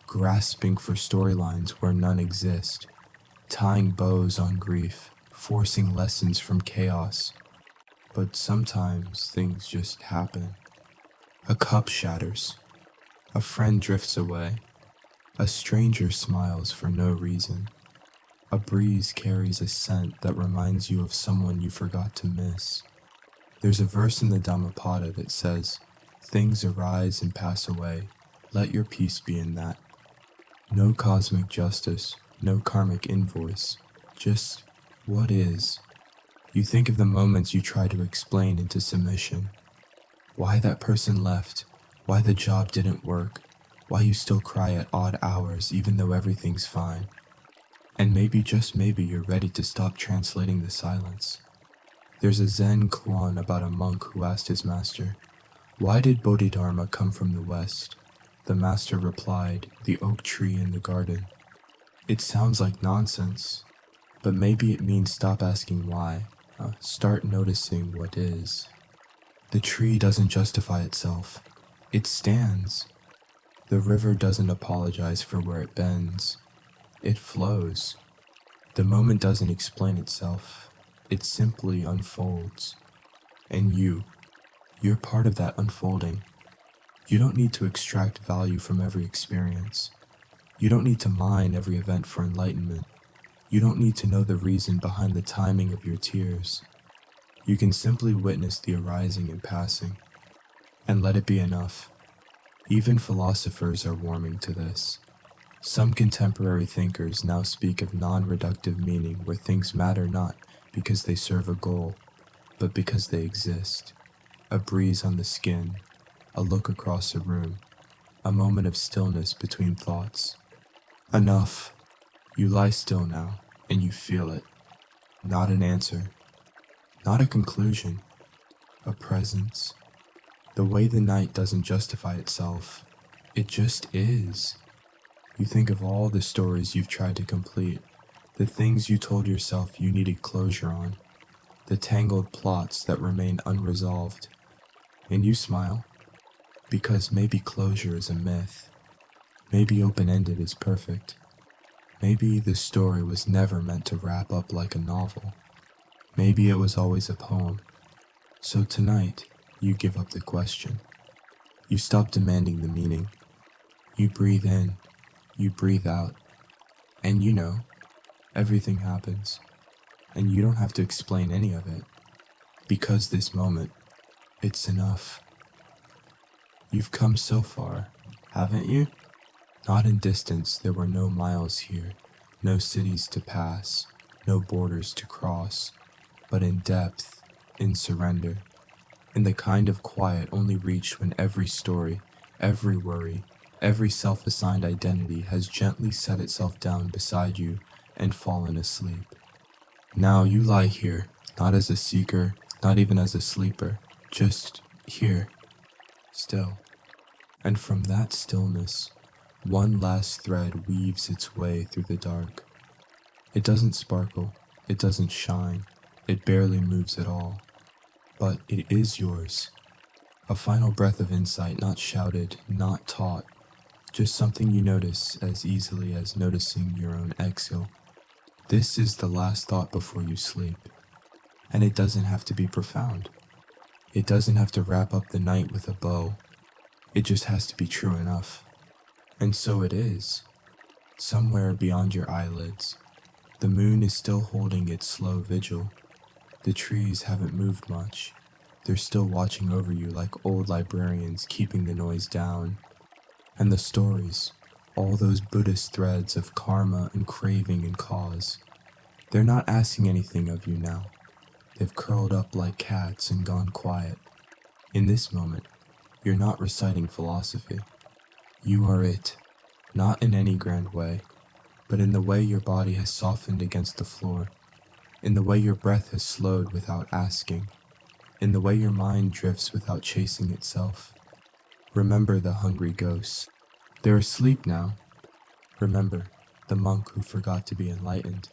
grasping for storylines where none exist, tying bows on grief, forcing lessons from chaos. But sometimes things just happen. A cup shatters. A friend drifts away. A stranger smiles for no reason. A breeze carries a scent that reminds you of someone you forgot to miss. There's a verse in the Dhammapada that says, "Things arise and pass away. Let your peace be in that." No cosmic justice, no karmic invoice, just what is. You think of the moments you try to explain into submission. Why that person left, why the job didn't work, why you still cry at odd hours even though everything's fine. And maybe, just maybe, you're ready to stop translating the silence. There's a Zen koan about a monk who asked his master, "Why did Bodhidharma come from the west?" The master replied, "The oak tree in the garden." It sounds like nonsense, but maybe it means stop asking why, start noticing what is. The tree doesn't justify itself, it stands. The river doesn't apologize for where it bends, it flows. The moment doesn't explain itself, it simply unfolds. And you're part of that unfolding. You don't need to extract value from every experience. You don't need to mine every event for enlightenment. You don't need to know the reason behind the timing of your tears. You can simply witness the arising and passing, and let it be enough. Even philosophers are warming to this. Some contemporary thinkers now speak of non-reductive meaning where things matter not because they serve a goal, but because they exist. A breeze on the skin, a look across a room, a moment of stillness between thoughts. Enough. You lie still now, and you feel it. Not an answer. Not a conclusion. A presence. The way the night doesn't justify itself. It just is. You think of all the stories you've tried to complete, the things you told yourself you needed closure on, the tangled plots that remain unresolved, and you smile. Because maybe closure is a myth. Maybe open-ended is perfect. Maybe the story was never meant to wrap up like a novel. Maybe it was always a poem. So tonight, you give up the question. You stop demanding the meaning. You breathe in, you breathe out, and you know, everything happens, and you don't have to explain any of it, because this moment, it's enough. You've come so far, haven't you? Not in distance, there were no miles here, no cities to pass, no borders to cross, but in depth, in surrender, in the kind of quiet only reached when every story, every worry, every self-assigned identity has gently set itself down beside you and fallen asleep. Now you lie here, not as a seeker, not even as a sleeper, just here, still. And from that stillness, one last thread weaves its way through the dark. It doesn't sparkle, it doesn't shine, it barely moves at all. But it is yours. A final breath of insight, not shouted, not taught, just something you notice as easily as noticing your own exhale. This is the last thought before you sleep. And it doesn't have to be profound. It doesn't have to wrap up the night with a bow. It just has to be true enough. And so it is. Somewhere beyond your eyelids, the moon is still holding its slow vigil. The trees haven't moved much. They're still watching over you like old librarians keeping the noise down. And the stories, all those Buddhist threads of karma and craving and cause, they're not asking anything of you now. They've curled up like cats and gone quiet. In this moment, you're not reciting philosophy. You are it, not in any grand way, but in the way your body has softened against the floor. in the way your breath has slowed without asking, in the way your mind drifts without chasing itself. Remember the hungry ghosts. They're asleep now. Remember the monk who forgot to be enlightened.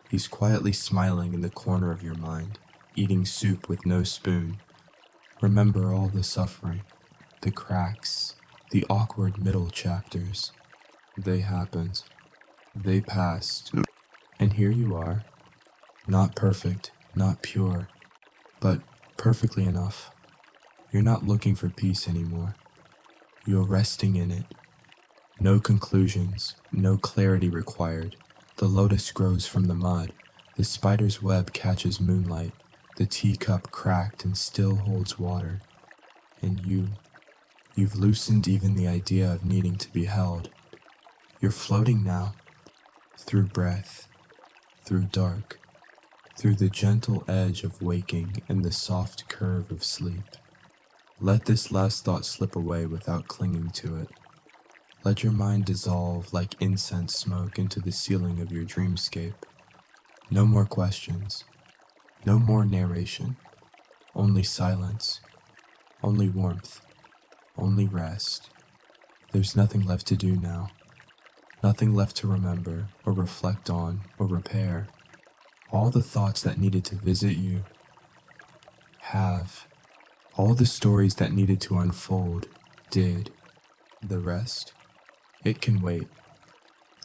He's quietly smiling in the corner of your mind, eating soup with no spoon. Remember all the suffering, the cracks, the awkward middle chapters. They happened. They passed. And here you are. Not perfect, not pure, but perfectly enough. You're not looking for peace anymore. You're resting in it. No conclusions, no clarity required. The lotus grows from the mud. The spider's web catches moonlight. The teacup cracked and still holds water. And you've loosened even the idea of needing to be held. You're floating now, through breath, through dark, through the gentle edge of waking and the soft curve of sleep. Let this last thought slip away without clinging to it. Let your mind dissolve like incense smoke into the ceiling of your dreamscape. No more questions, no more narration, only silence, only warmth, only rest. There's nothing left to do now, nothing left to remember or reflect on or repair. All the thoughts that needed to visit you have. All the stories that needed to unfold did. The rest, it can wait.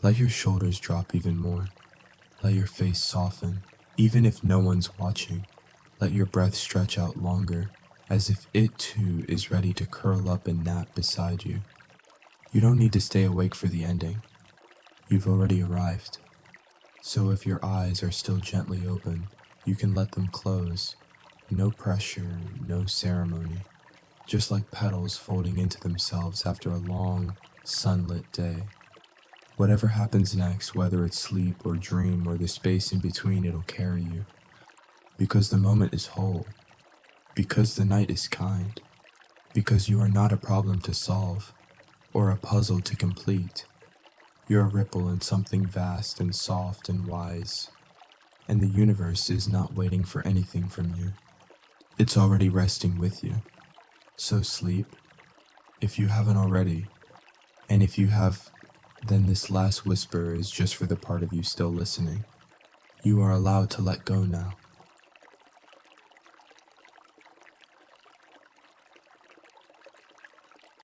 Let your shoulders drop even more. Let your face soften, even if no one's watching. Let your breath stretch out longer, as if it too is ready to curl up and nap beside you. You don't need to stay awake for the ending. You've already arrived. So if your eyes are still gently open, you can let them close. No pressure, no ceremony. Just like petals folding into themselves after a long, sunlit day. Whatever happens next, whether it's sleep or dream or the space in between, it'll carry you. Because the moment is whole. Because the night is kind. Because you are not a problem to solve, or a puzzle to complete. You're a ripple in something vast and soft and wise. And the universe is not waiting for anything from you. It's already resting with you. So sleep, if you haven't already. And if you have, then this last whisper is just for the part of you still listening. You are allowed to let go now.